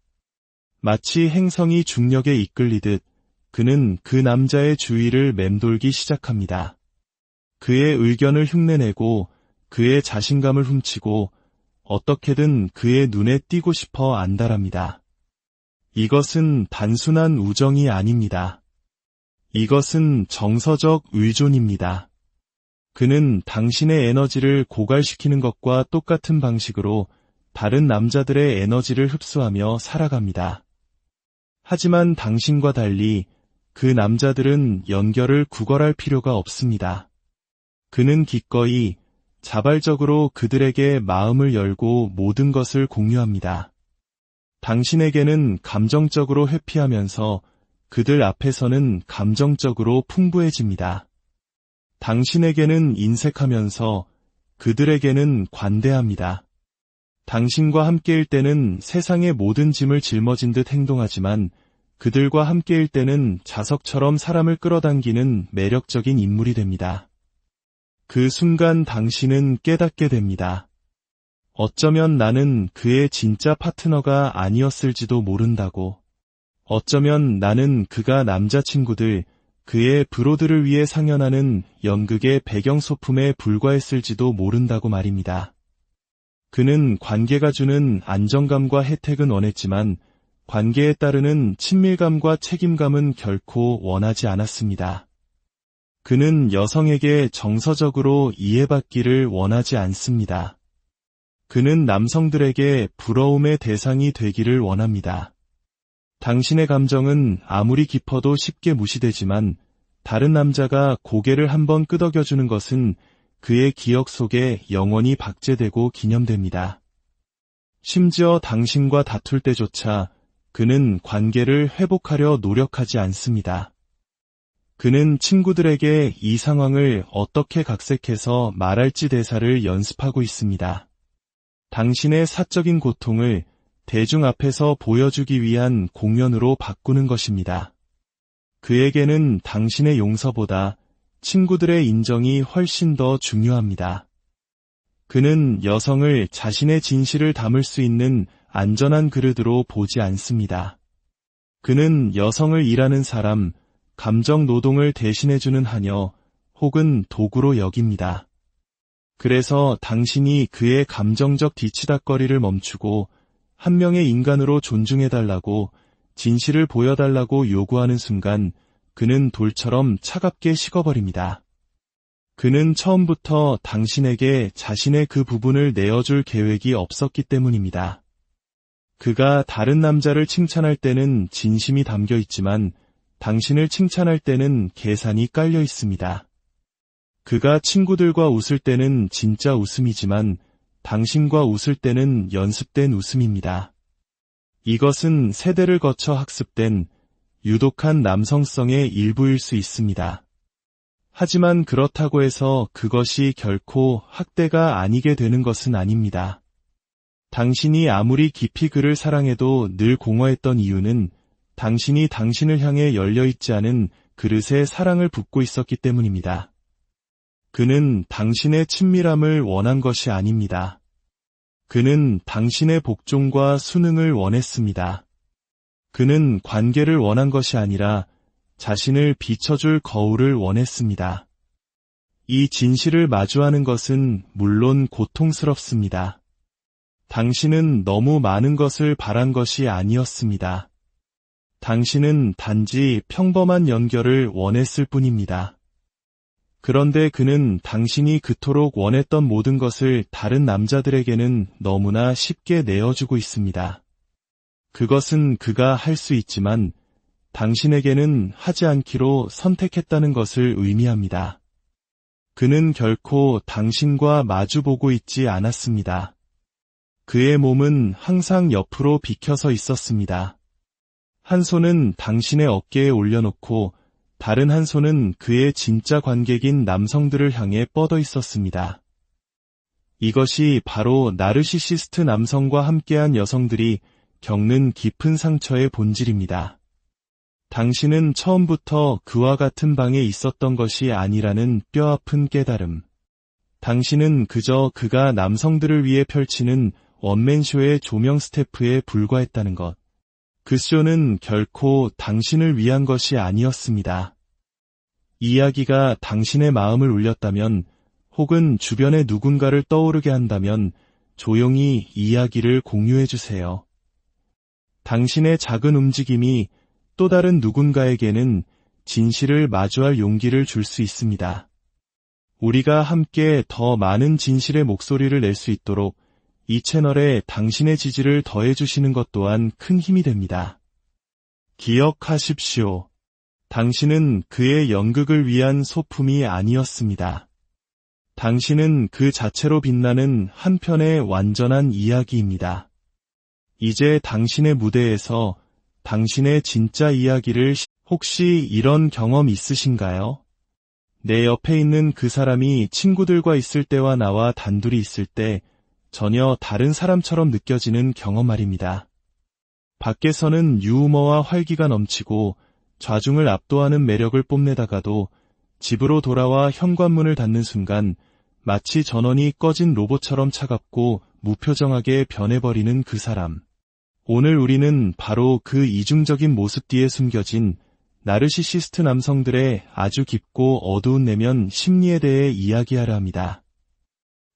마치 행성이 중력에 이끌리듯 그는 그 남자의 주위를 맴돌기 시작합니다. 그의 의견을 흉내내고 그의 자신감을 훔치고 어떻게든 그의 눈에 띄고 싶어 안달합니다. 이것은 단순한 우정이 아닙니다. 이것은 정서적 의존입니다. 그는 당신의 에너지를 고갈시키는 것과 똑같은 방식으로 다른 남자들의 에너지를 흡수하며 살아갑니다. 하지만 당신과 달리 그 남자들은 연결을 구걸할 필요가 없습니다. 그는 기꺼이 자발적으로 그들에게 마음을 열고 모든 것을 공유합니다. 당신에게는 감정적으로 회피하면서 그들 앞에서는 감정적으로 풍부해집니다. 당신에게는 인색하면서 그들에게는 관대합니다. 당신과 함께일 때는 세상의 모든 짐을 짊어진 듯 행동하지만 그들과 함께일 때는 자석처럼 사람을 끌어당기는 매력적인 인물이 됩니다. 그 순간 당신은 깨닫게 됩니다. 어쩌면 나는 그의 진짜 파트너가 아니었을지도 모른다고. 어쩌면 나는 그가 남자친구들, 그의 브로드를 위해 상연하는 연극의 배경소품에 불과했을지도 모른다고 말입니다. 그는 관계가 주는 안정감과 혜택은 원했지만 관계에 따르는 친밀감과 책임감은 결코 원하지 않았습니다. 그는 여성에게 정서적으로 이해받기를 원하지 않습니다. 그는 남성들에게 부러움의 대상이 되기를 원합니다. 당신의 감정은 아무리 깊어도 쉽게 무시되지만 다른 남자가 고개를 한번 끄덕여주는 것은 그의 기억 속에 영원히 박제되고 기념됩니다. 심지어 당신과 다툴 때조차 그는 관계를 회복하려 노력하지 않습니다. 그는 친구들에게 이 상황을 어떻게 각색해서 말할지 대사를 연습하고 있습니다. 당신의 사적인 고통을 대중 앞에서 보여주기 위한 공연으로 바꾸는 것입니다. 그에게는 당신의 용서보다 친구들의 인정이 훨씬 더 중요합니다. 그는 여성을 자신의 진실을 담을 수 있는 안전한 그릇으로 보지 않습니다. 그는 여성을 일하는 사람, 감정 노동을 대신해주는 하녀 혹은 도구로 여깁니다. 그래서 당신이 그의 감정적 뒤치다꺼리를 멈추고 한 명의 인간으로 존중해달라고, 진실을 보여달라고 요구하는 순간 그는 돌처럼 차갑게 식어버립니다. 그는 처음부터 당신에게 자신의 그 부분을 내어줄 계획이 없었기 때문입니다. 그가 다른 남자를 칭찬할 때는 진심이 담겨 있지만 당신을 칭찬할 때는 계산이 깔려 있습니다. 그가 친구들과 웃을 때는 진짜 웃음이지만 당신과 웃을 때는 연습된 웃음입니다. 이것은 세대를 거쳐 학습된 유독한 남성성의 일부일 수 있습니다. 하지만 그렇다고 해서 그것이 결코 학대가 아니게 되는 것은 아닙니다. 당신이 아무리 깊이 그를 사랑해도 늘 공허했던 이유는 당신이 당신을 향해 열려있지 않은 그릇에 사랑을 붓고 있었기 때문입니다. 그는 당신의 친밀함을 원한 것이 아닙니다. 그는 당신의 복종과 순응을 원했습니다. 그는 관계를 원한 것이 아니라 자신을 비춰줄 거울을 원했습니다. 이 진실을 마주하는 것은 물론 고통스럽습니다. 당신은 너무 많은 것을 바란 것이 아니었습니다. 당신은 단지 평범한 연결을 원했을 뿐입니다. 그런데 그는 당신이 그토록 원했던 모든 것을 다른 남자들에게는 너무나 쉽게 내어주고 있습니다. 그것은 그가 할 수 있지만 당신에게는 하지 않기로 선택했다는 것을 의미합니다. 그는 결코 당신과 마주보고 있지 않았습니다. 그의 몸은 항상 옆으로 비켜서 있었습니다. 한 손은 당신의 어깨에 올려놓고 다른 한 손은 그의 진짜 관객인 남성들을 향해 뻗어 있었습니다. 이것이 바로 나르시시스트 남성과 함께한 여성들이 겪는 깊은 상처의 본질입니다. 당신은 처음부터 그와 같은 방에 있었던 것이 아니라는 뼈아픈 깨달음. 당신은 그저 그가 남성들을 위해 펼치는 원맨쇼의 조명 스태프에 불과했다는 것. 그 쇼는 결코 당신을 위한 것이 아니었습니다. 이야기가 당신의 마음을 울렸다면, 혹은 주변의 누군가를 떠오르게 한다면 조용히 이야기를 공유해주세요. 당신의 작은 움직임이 또 다른 누군가에게는 진실을 마주할 용기를 줄 수 있습니다. 우리가 함께 더 많은 진실의 목소리를 낼 수 있도록 이 채널에 당신의 지지를 더해주시는 것 또한 큰 힘이 됩니다. 기억하십시오. 당신은 그의 연극을 위한 소품이 아니었습니다. 당신은 그 자체로 빛나는 한 편의 완전한 이야기입니다. 이제 당신의 무대에서 당신의 진짜 이야기를 혹시 이런 경험 있으신가요? 내 옆에 있는 그 사람이 친구들과 있을 때와 나와 단둘이 있을 때 전혀 다른 사람처럼 느껴지는 경험 말입니다. 밖에서는 유머와 활기가 넘치고 좌중을 압도하는 매력을 뽐내다가도 집으로 돌아와 현관문을 닫는 순간 마치 전원이 꺼진 로봇처럼 차갑고 무표정하게 변해버리는 그 사람. 오늘 우리는 바로 그 이중적인 모습 뒤에 숨겨진 나르시시스트 남성들의 아주 깊고 어두운 내면 심리에 대해 이야기하려 합니다.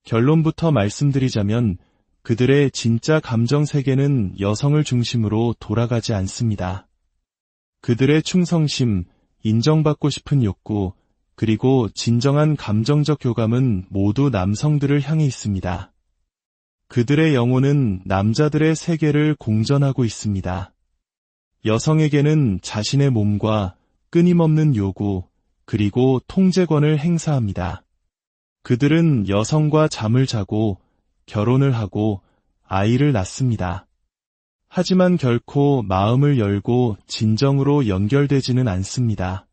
결론부터 말씀드리자면 그들의 진짜 감정 세계는 여성을 중심으로 돌아가지 않습니다. 그들의 충성심, 인정받고 싶은 욕구, 그리고 진정한 감정적 교감은 모두 남성들을 향해 있습니다. 그들의 영혼은 남자들의 세계를 공전하고 있습니다. 여성에게는 자신의 몸과 끊임없는 요구, 그리고 통제권을 행사합니다. 그들은 여성과 잠을 자고 결혼을 하고 아이를 낳습니다. 하지만 결코 마음을 열고 진정으로 연결되지는 않습니다.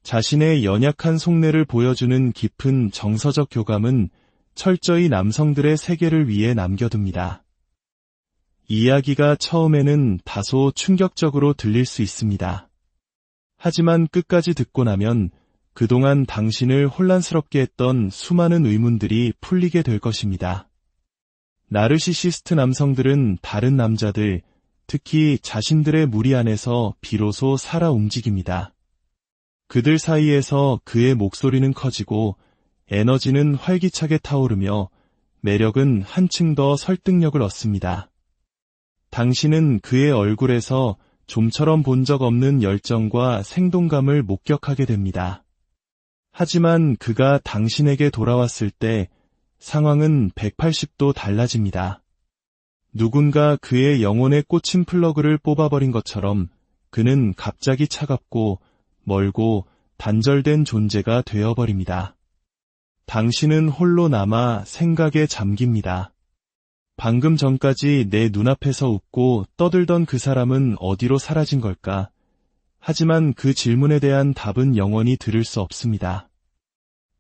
자신의 연약한 속내를 보여주는 깊은 정서적 교감은 철저히 남성들의 세계를 위해 남겨둡니다. 이야기가 처음에는 다소 충격적으로 들릴 수 있습니다. 하지만 끝까지 듣고 나면 그동안 당신을 혼란스럽게 했던 수많은 의문들이 풀리게 될 것입니다. 나르시시스트 남성들은 다른 남자들, 특히 자신들의 무리 안에서 비로소 살아 움직입니다. 그들 사이에서 그의 목소리는 커지고 에너지는 활기차게 타오르며 매력은 한층 더 설득력을 얻습니다. 당신은 그의 얼굴에서 좀처럼 본 적 없는 열정과 생동감을 목격하게 됩니다. 하지만 그가 당신에게 돌아왔을 때 상황은 180도 달라집니다. 누군가 그의 영혼에 꽂힌 플러그를 뽑아버린 것처럼 그는 갑자기 차갑고 멀고 단절된 존재가 되어버립니다. 당신은 홀로 남아 생각에 잠깁니다. 방금 전까지 내 눈앞에서 웃고 떠들던 그 사람은 어디로 사라진 걸까? 하지만 그 질문에 대한 답은 영원히 들을 수 없습니다.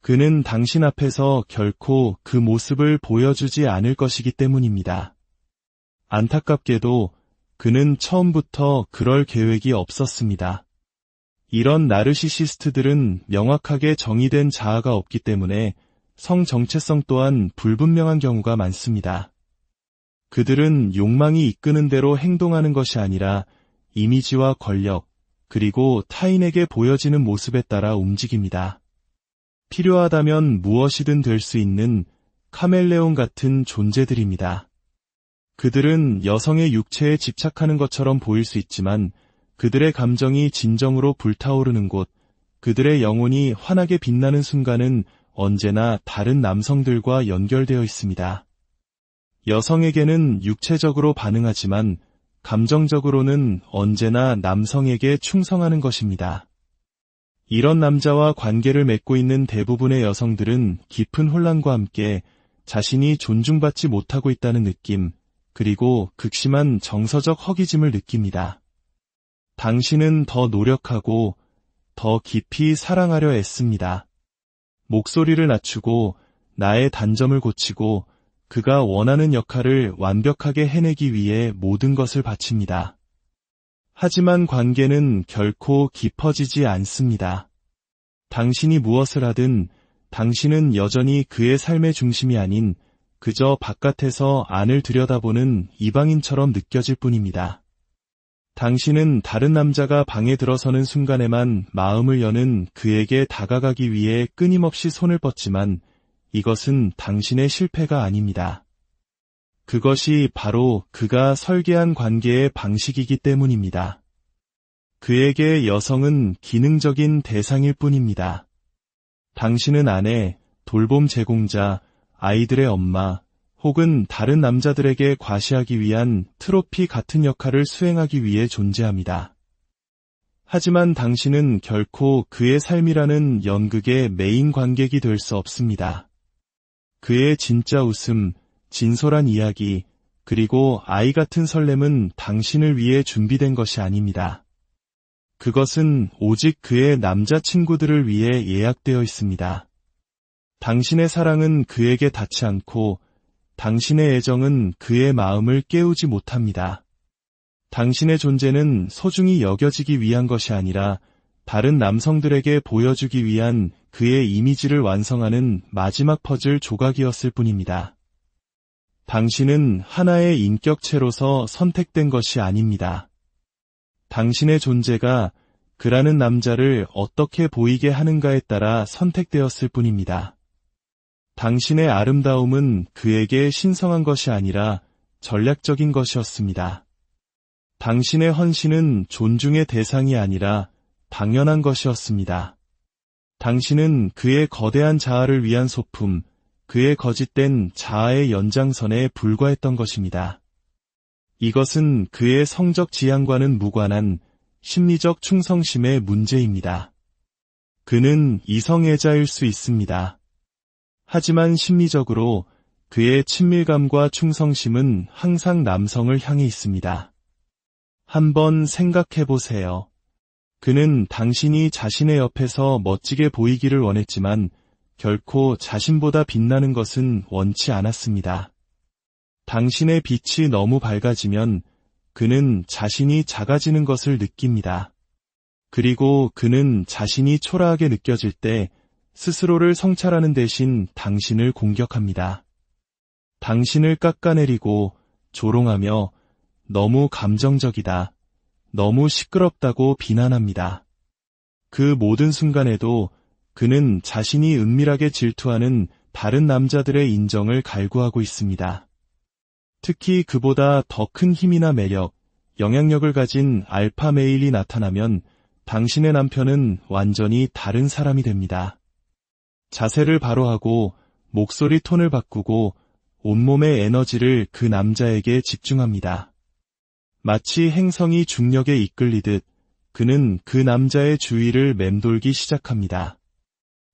그는 당신 앞에서 결코 그 모습을 보여주지 않을 것이기 때문입니다. 안타깝게도 그는 처음부터 그럴 계획이 없었습니다. 이런 나르시시스트들은 명확하게 정의된 자아가 없기 때문에 성 정체성 또한 불분명한 경우가 많습니다. 그들은 욕망이 이끄는 대로 행동하는 것이 아니라 이미지와 권력, 그리고 타인에게 보여지는 모습에 따라 움직입니다. 필요하다면 무엇이든 될 수 있는 카멜레온 같은 존재들입니다. 그들은 여성의 육체에 집착하는 것처럼 보일 수 있지만 그들의 감정이 진정으로 불타오르는 곳, 그들의 영혼이 환하게 빛나는 순간은 언제나 다른 남성들과 연결되어 있습니다. 여성에게는 육체적으로 반응하지만 감정적으로는 언제나 남성에게 충성하는 것입니다. 이런 남자와 관계를 맺고 있는 대부분의 여성들은 깊은 혼란과 함께 자신이 존중받지 못하고 있다는 느낌, 그리고 극심한 정서적 허기짐을 느낍니다. 당신은 더 노력하고 더 깊이 사랑하려 애씁니다. 목소리를 낮추고 나의 단점을 고치고 그가 원하는 역할을 완벽하게 해내기 위해 모든 것을 바칩니다. 하지만 관계는 결코 깊어지지 않습니다. 당신이 무엇을 하든 당신은 여전히 그의 삶의 중심이 아닌 그저 바깥에서 안을 들여다보는 이방인처럼 느껴질 뿐입니다. 당신은 다른 남자가 방에 들어서는 순간에만 마음을 여는 그에게 다가가기 위해 끊임없이 손을 뻗지만 이것은 당신의 실패가 아닙니다. 그것이 바로 그가 설계한 관계의 방식이기 때문입니다. 그에게 여성은 기능적인 대상일 뿐입니다. 당신은 아내, 돌봄 제공자, 아이들의 엄마, 혹은 다른 남자들에게 과시하기 위한 트로피 같은 역할을 수행하기 위해 존재합니다. 하지만 당신은 결코 그의 삶이라는 연극의 메인 관객이 될 수 없습니다. 그의 진짜 웃음, 진솔한 이야기, 그리고 아이 같은 설렘은 당신을 위해 준비된 것이 아닙니다. 그것은 오직 그의 남자친구들을 위해 예약되어 있습니다. 당신의 사랑은 그에게 닿지 않고 당신의 애정은 그의 마음을 깨우지 못합니다. 당신의 존재는 소중히 여겨지기 위한 것이 아니라 다른 남성들에게 보여주기 위한 그의 이미지를 완성하는 마지막 퍼즐 조각이었을 뿐입니다. 당신은 하나의 인격체로서 선택된 것이 아닙니다. 당신의 존재가 그라는 남자를 어떻게 보이게 하는가에 따라 선택되었을 뿐입니다. 당신의 아름다움은 그에게 신성한 것이 아니라 전략적인 것이었습니다. 당신의 헌신은 존중의 대상이 아니라 당연한 것이었습니다. 당신은 그의 거대한 자아를 위한 소품, 그의 거짓된 자아의 연장선에 불과했던 것입니다. 이것은 그의 성적 지향과는 무관한 심리적 충성심의 문제입니다. 그는 이성애자일 수 있습니다. 하지만 심리적으로 그의 친밀감과 충성심은 항상 남성을 향해 있습니다. 한번 생각해 보세요. 그는 당신이 자신의 옆에서 멋지게 보이기를 원했지만 결코 자신보다 빛나는 것은 원치 않았습니다. 당신의 빛이 너무 밝아지면 그는 자신이 작아지는 것을 느낍니다. 그리고 그는 자신이 초라하게 느껴질 때 스스로를 성찰하는 대신 당신을 공격합니다. 당신을 깎아내리고 조롱하며 너무 감정적이다, 너무 시끄럽다고 비난합니다. 그 모든 순간에도 그는 자신이 은밀하게 질투하는 다른 남자들의 인정을 갈구하고 있습니다. 특히 그보다 더 큰 힘이나 매력, 영향력을 가진 알파 메일이 나타나면 당신의 남편은 완전히 다른 사람이 됩니다. 자세를 바로 하고 목소리 톤을 바꾸고 온몸의 에너지를 그 남자에게 집중합니다. 마치 행성이 중력에 이끌리듯 그는 그 남자의 주위를 맴돌기 시작합니다.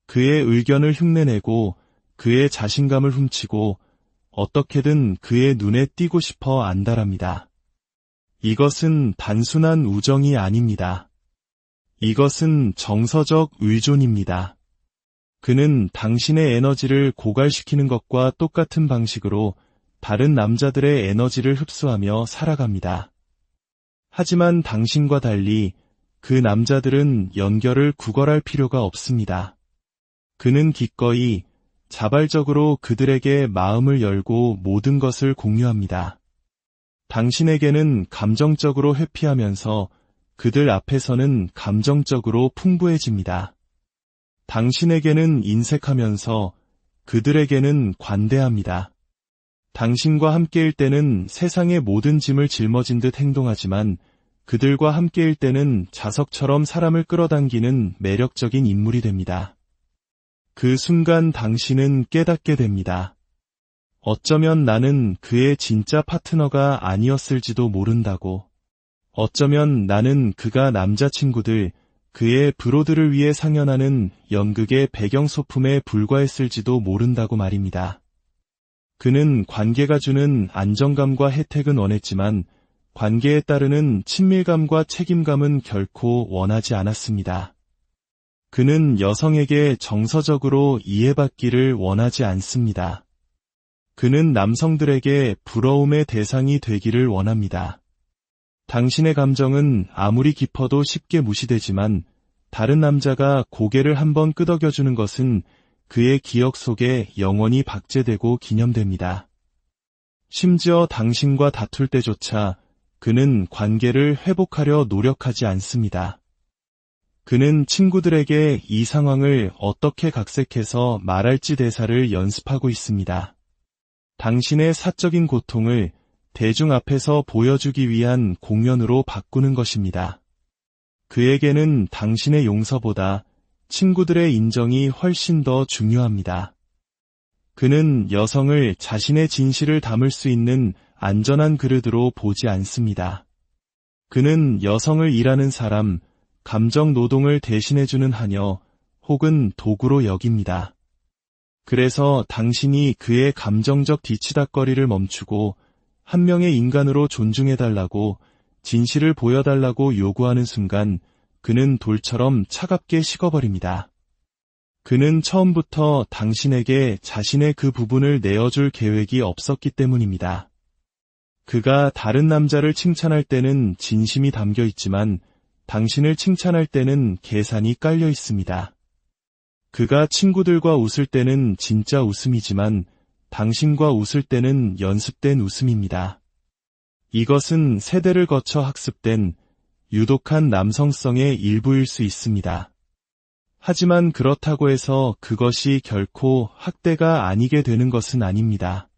그의 의견을 흉내내고 그의 자신감을 훔치고 어떻게든 그의 눈에 띄고 싶어 안달합니다. 이것은 단순한 우정이 아닙니다. 이것은 정서적 의존입니다. 그는 당신의 에너지를 고갈시키는 것과 똑같은 방식으로 다른 남자들의 에너지를 흡수하며 살아갑니다. 하지만 당신과 달리 그 남자들은 연결을 구걸할 필요가 없습니다. 그는 기꺼이 자발적으로 그들에게 마음을 열고 모든 것을 공유합니다. 당신에게는 감정적으로 회피하면서 그들 앞에서는 감정적으로 풍부해집니다. 당신에게는 인색하면서 그들에게는 관대합니다. 당신과 함께일 때는 세상의 모든 짐을 짊어진 듯 행동하지만 그들과 함께일 때는 자석처럼 사람을 끌어당기는 매력적인 인물이 됩니다. 그 순간 당신은 깨닫게 됩니다. 어쩌면 나는 그의 진짜 파트너가 아니었을지도 모른다고. 어쩌면 나는 그가 남자친구들, 그의 브로드를 위해 상연하는 연극의 배경 소품에 불과했을지도 모른다고 말입니다. 그는 관계가 주는 안정감과 혜택은 원했지만 관계에 따르는 친밀감과 책임감은 결코 원하지 않았습니다. 그는 여성에게 정서적으로 이해받기를 원하지 않습니다. 그는 남성들에게 부러움의 대상이 되기를 원합니다. 당신의 감정은 아무리 깊어도 쉽게 무시되지만 다른 남자가 고개를 한번 끄덕여주는 것은 그의 기억 속에 영원히 박제되고 기념됩니다. 심지어 당신과 다툴 때조차 그는 관계를 회복하려 노력하지 않습니다. 그는 친구들에게 이 상황을 어떻게 각색해서 말할지 대사를 연습하고 있습니다. 당신의 사적인 고통을 대중 앞에서 보여주기 위한 공연으로 바꾸는 것입니다. 그에게는 당신의 용서보다 친구들의 인정이 훨씬 더 중요합니다. 그는 여성을 자신의 진실을 담을 수 있는 안전한 그릇으로 보지 않습니다. 그는 여성을 일하는 사람, 감정 노동을 대신해주는 하녀 혹은 도구로 여깁니다. 그래서 당신이 그의 감정적 뒤치다꺼리를 멈추고 한 명의 인간으로 존중해달라고 진실을 보여달라고 요구하는 순간 그는 돌처럼 차갑게 식어버립니다. 그는 처음부터 당신에게 자신의 그 부분을 내어줄 계획이 없었기 때문입니다. 그가 다른 남자를 칭찬할 때는 진심이 담겨 있지만 당신을 칭찬할 때는 계산이 깔려 있습니다. 그가 친구들과 웃을 때는 진짜 웃음이지만 당신과 웃을 때는 연습된 웃음입니다. 이것은 세대를 거쳐 학습된 유독한 남성성의 일부일 수 있습니다. 하지만 그렇다고 해서 그것이 결코 학대가 아니게 되는 것은 아닙니다.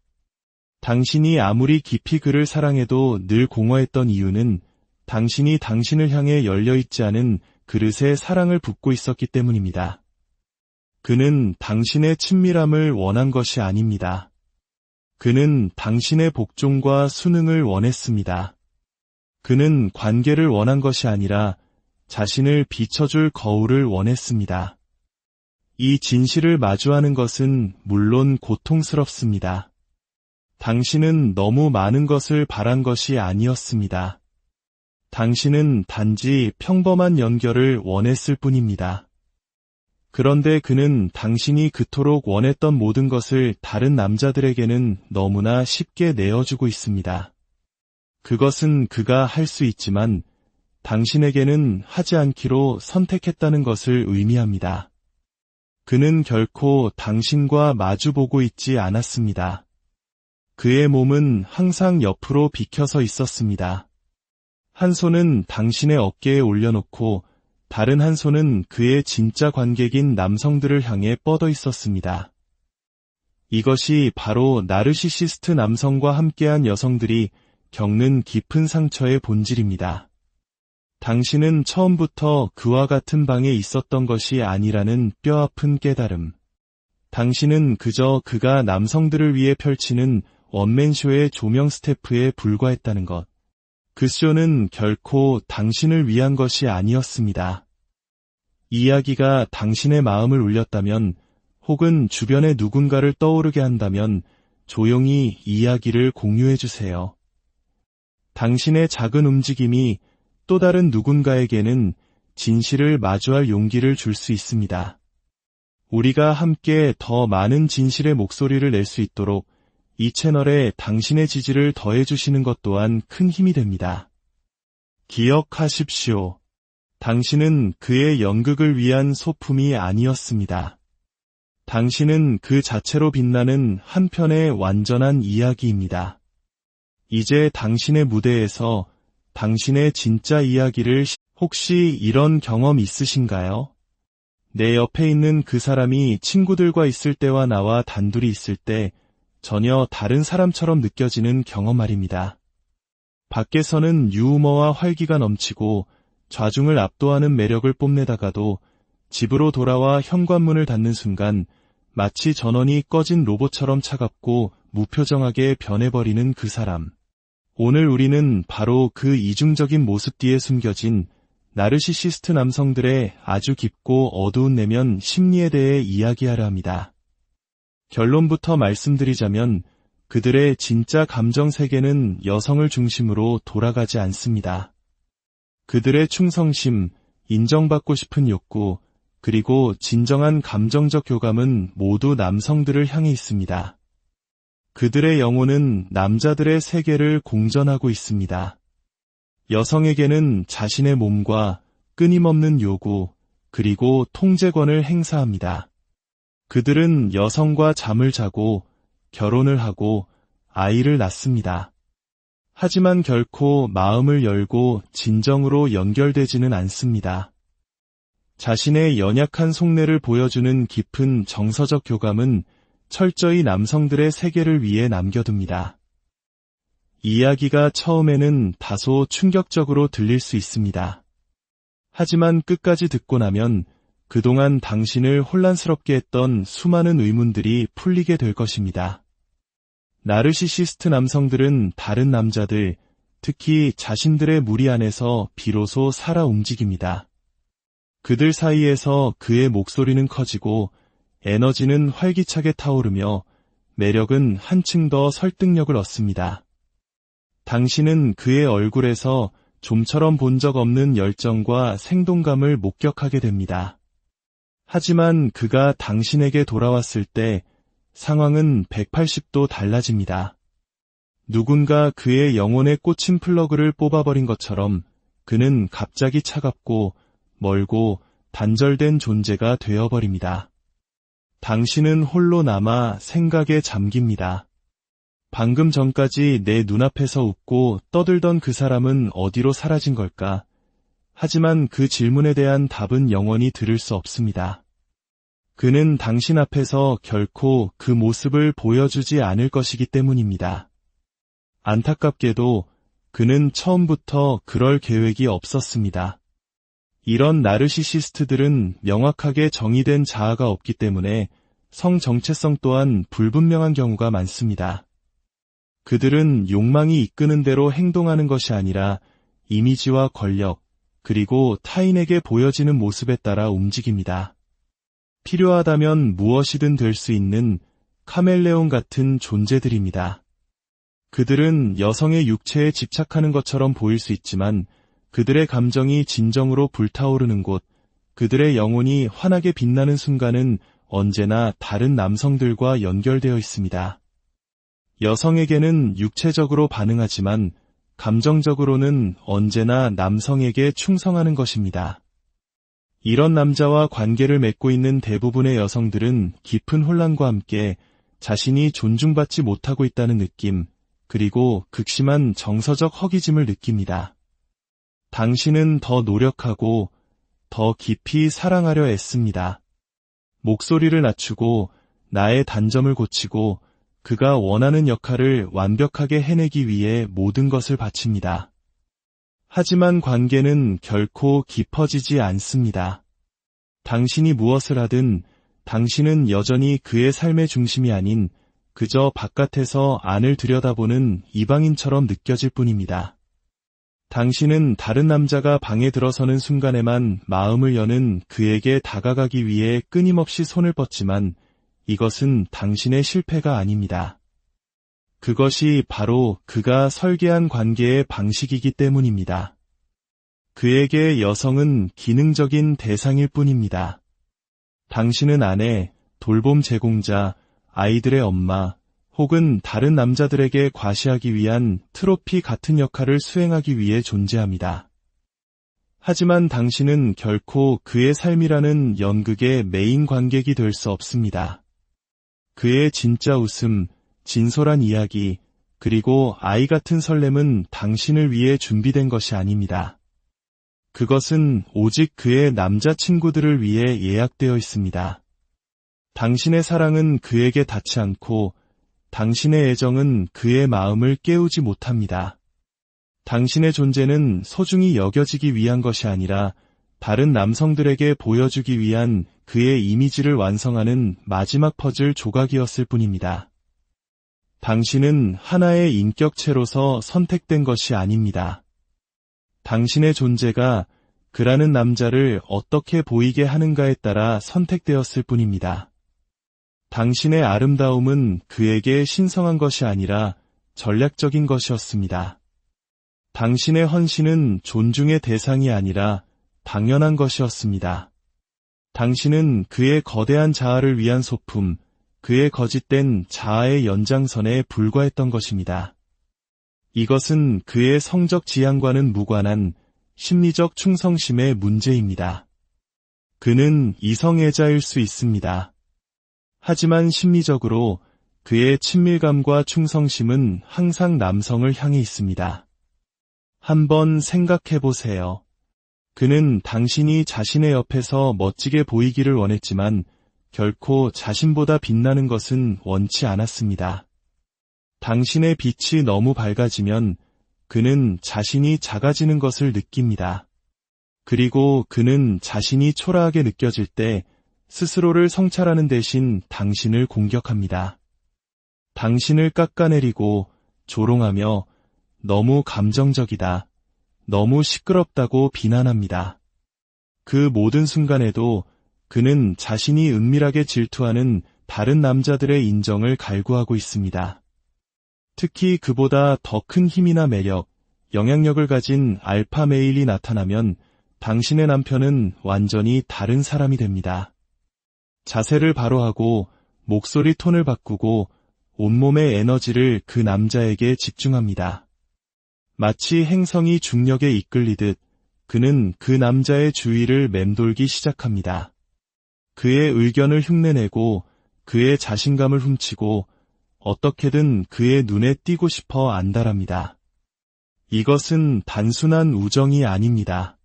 당신이 아무리 깊이 그를 사랑해도 늘 공허했던 이유는 당신이 당신을 향해 열려있지 않은 그릇에 사랑을 붓고 있었기 때문입니다. 그는 당신의 친밀함을 원한 것이 아닙니다. 그는 당신의 복종과 순응을 원했습니다. 그는 관계를 원한 것이 아니라 자신을 비춰줄 거울을 원했습니다. 이 진실을 마주하는 것은 물론 고통스럽습니다. 당신은 너무 많은 것을 바란 것이 아니었습니다. 당신은 단지 평범한 연결을 원했을 뿐입니다. 그런데 그는 당신이 그토록 원했던 모든 것을 다른 남자들에게는 너무나 쉽게 내어주고 있습니다. 그것은 그가 할 수 있지만 당신에게는 하지 않기로 선택했다는 것을 의미합니다. 그는 결코 당신과 마주보고 있지 않았습니다. 그의 몸은 항상 옆으로 비켜서 있었습니다. 한 손은 당신의 어깨에 올려놓고 다른 한 손은 그의 진짜 관객인 남성들을 향해 뻗어 있었습니다. 이것이 바로 나르시시스트 남성과 함께한 여성들이 겪는 깊은 상처의 본질입니다. 당신은 처음부터 그와 같은 방에 있었던 것이 아니라는 뼈아픈 깨달음. 당신은 그저 그가 남성들을 위해 펼치는 원맨쇼의 조명 스태프에 불과했다는 것. 그 쇼는 결코 당신을 위한 것이 아니었습니다. 이야기가 당신의 마음을 울렸다면, 혹은 주변의 누군가를 떠오르게 한다면 조용히 이야기를 공유해주세요. 당신의 작은 움직임이 또 다른 누군가에게는 진실을 마주할 용기를 줄 수 있습니다. 우리가 함께 더 많은 진실의 목소리를 낼 수 있도록 이 채널에 당신의 지지를 더해주시는 것 또한 큰 힘이 됩니다. 기억하십시오. 당신은 그의 연극을 위한 소품이 아니었습니다. 당신은 그 자체로 빛나는 한 편의 완전한 이야기입니다. 이제 당신의 무대에서 당신의 진짜 이야기를 혹시 이런 경험 있으신가요? 내 옆에 있는 그 사람이 친구들과 있을 때와 나와 단둘이 있을 때 전혀 다른 사람처럼 느껴지는 경험 말입니다. 밖에서는 유머와 활기가 넘치고 좌중을 압도하는 매력을 뽐내다가도 집으로 돌아와 현관문을 닫는 순간 마치 전원이 꺼진 로봇처럼 차갑고 무표정하게 변해버리는 그 사람. 오늘 우리는 바로 그 이중적인 모습 뒤에 숨겨진 나르시시스트 남성들의 아주 깊고 어두운 내면 심리에 대해 이야기하려 합니다. 결론부터 말씀드리자면 그들의 진짜 감정 세계는 여성을 중심으로 돌아가지 않습니다. 그들의 충성심, 인정받고 싶은 욕구, 그리고 진정한 감정적 교감은 모두 남성들을 향해 있습니다. 그들의 영혼은 남자들의 세계를 공전하고 있습니다. 여성에게는 자신의 몸과 끊임없는 요구, 그리고 통제권을 행사합니다. 그들은 여성과 잠을 자고 결혼을 하고 아이를 낳습니다. 하지만 결코 마음을 열고 진정으로 연결되지는 않습니다. 자신의 연약한 속내를 보여주는 깊은 정서적 교감은 철저히 남성들의 세계를 위해 남겨둡니다. 이야기가 처음에는 다소 충격적으로 들릴 수 있습니다. 하지만 끝까지 듣고 나면 그동안 당신을 혼란스럽게 했던 수많은 의문들이 풀리게 될 것입니다. 나르시시스트 남성들은 다른 남자들, 특히 자신들의 무리 안에서 비로소 살아 움직입니다. 그들 사이에서 그의 목소리는 커지고 에너지는 활기차게 타오르며 매력은 한층 더 설득력을 얻습니다. 당신은 그의 얼굴에서 좀처럼 본 적 없는 열정과 생동감을 목격하게 됩니다. 하지만 그가 당신에게 돌아왔을 때 상황은 180도 달라집니다. 누군가 그의 영혼에 꽂힌 플러그를 뽑아버린 것처럼 그는 갑자기 차갑고 멀고 단절된 존재가 되어버립니다. 당신은 홀로 남아 생각에 잠깁니다. 방금 전까지 내 눈앞에서 웃고 떠들던 그 사람은 어디로 사라진 걸까? 하지만 그 질문에 대한 답은 영원히 들을 수 없습니다. 그는 당신 앞에서 결코 그 모습을 보여주지 않을 것이기 때문입니다. 안타깝게도 그는 처음부터 그럴 계획이 없었습니다. 이런 나르시시스트들은 명확하게 정의된 자아가 없기 때문에 성 정체성 또한 불분명한 경우가 많습니다. 그들은 욕망이 이끄는 대로 행동하는 것이 아니라 이미지와 권력, 그리고 타인에게 보여지는 모습에 따라 움직입니다. 필요하다면 무엇이든 될 수 있는 카멜레온 같은 존재들입니다. 그들은 여성의 육체에 집착하는 것처럼 보일 수 있지만 그들의 감정이 진정으로 불타오르는 곳, 그들의 영혼이 환하게 빛나는 순간은 언제나 다른 남성들과 연결되어 있습니다. 여성에게는 육체적으로 반응하지만 감정적으로는 언제나 남성에게 충성하는 것입니다. 이런 남자와 관계를 맺고 있는 대부분의 여성들은 깊은 혼란과 함께 자신이 존중받지 못하고 있다는 느낌, 그리고 극심한 정서적 허기짐을 느낍니다. 당신은 더 노력하고 더 깊이 사랑하려 애씁니다. 목소리를 낮추고 나의 단점을 고치고 그가 원하는 역할을 완벽하게 해내기 위해 모든 것을 바칩니다. 하지만 관계는 결코 깊어지지 않습니다. 당신이 무엇을 하든 당신은 여전히 그의 삶의 중심이 아닌 그저 바깥에서 안을 들여다보는 이방인처럼 느껴질 뿐입니다. 당신은 다른 남자가 방에 들어서는 순간에만 마음을 여는 그에게 다가가기 위해 끊임없이 손을 뻗지만 이것은 당신의 실패가 아닙니다. 그것이 바로 그가 설계한 관계의 방식이기 때문입니다. 그에게 여성은 기능적인 대상일 뿐입니다. 당신은 아내, 돌봄 제공자, 아이들의 엄마, 혹은 다른 남자들에게 과시하기 위한 트로피 같은 역할을 수행하기 위해 존재합니다. 하지만 당신은 결코 그의 삶이라는 연극의 메인 관객이 될 수 없습니다. 그의 진짜 웃음, 진솔한 이야기, 그리고 아이 같은 설렘은 당신을 위해 준비된 것이 아닙니다. 그것은 오직 그의 남자친구들을 위해 예약되어 있습니다. 당신의 사랑은 그에게 닿지 않고 당신의 애정은 그의 마음을 깨우지 못합니다. 당신의 존재는 소중히 여겨지기 위한 것이 아니라 다른 남성들에게 보여주기 위한 그의 이미지를 완성하는 마지막 퍼즐 조각이었을 뿐입니다. 당신은 하나의 인격체로서 선택된 것이 아닙니다. 당신의 존재가 그라는 남자를 어떻게 보이게 하는가에 따라 선택되었을 뿐입니다. 당신의 아름다움은 그에게 신성한 것이 아니라 전략적인 것이었습니다. 당신의 헌신은 존중의 대상이 아니라 당연한 것이었습니다. 당신은 그의 거대한 자아를 위한 소품, 그의 거짓된 자아의 연장선에 불과했던 것입니다. 이것은 그의 성적 지향과는 무관한 심리적 충성심의 문제입니다. 그는 이성애자일 수 있습니다. 하지만 심리적으로 그의 친밀감과 충성심은 항상 남성을 향해 있습니다. 한번 생각해 보세요. 그는 당신이 자신의 옆에서 멋지게 보이기를 원했지만 결코 자신보다 빛나는 것은 원치 않았습니다. 당신의 빛이 너무 밝아지면 그는 자신이 작아지는 것을 느낍니다. 그리고 그는 자신이 초라하게 느껴질 때 스스로를 성찰하는 대신 당신을 공격합니다. 당신을 깎아내리고 조롱하며 너무 감정적이다, 너무 시끄럽다고 비난합니다. 그 모든 순간에도 그는 자신이 은밀하게 질투하는 다른 남자들의 인정을 갈구하고 있습니다. 특히 그보다 더 큰 힘이나 매력, 영향력을 가진 알파 메일이 나타나면 당신의 남편은 완전히 다른 사람이 됩니다. 자세를 바로 하고 목소리 톤을 바꾸고 온몸의 에너지를 그 남자에게 집중합니다. 마치 행성이 중력에 이끌리듯 그는 그 남자의 주위를 맴돌기 시작합니다. 그의 의견을 흉내내고 그의 자신감을 훔치고 어떻게든 그의 눈에 띄고 싶어 안달합니다. 이것은 단순한 우정이 아닙니다.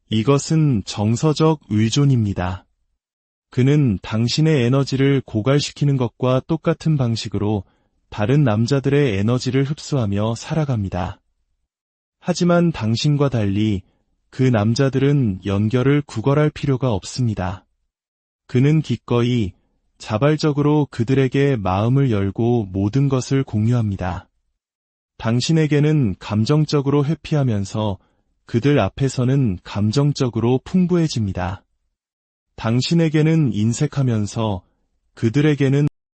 이것은 정서적 의존입니다. 그는 당신의 에너지를 고갈시키는 것과 똑같은 방식으로 다른 남자들의 에너지를 흡수하며 살아갑니다. 하지만 당신과 달리 그 남자들은 연결을 구걸할 필요가 없습니다. 그는 기꺼이 자발적으로 그들에게 마음을 열고 모든 것을 공유합니다. 당신에게는 감정적으로 회피하면서 그들 앞에서는 감정적으로 풍부해집니다. 당신에게는 인색하면서 그들에게는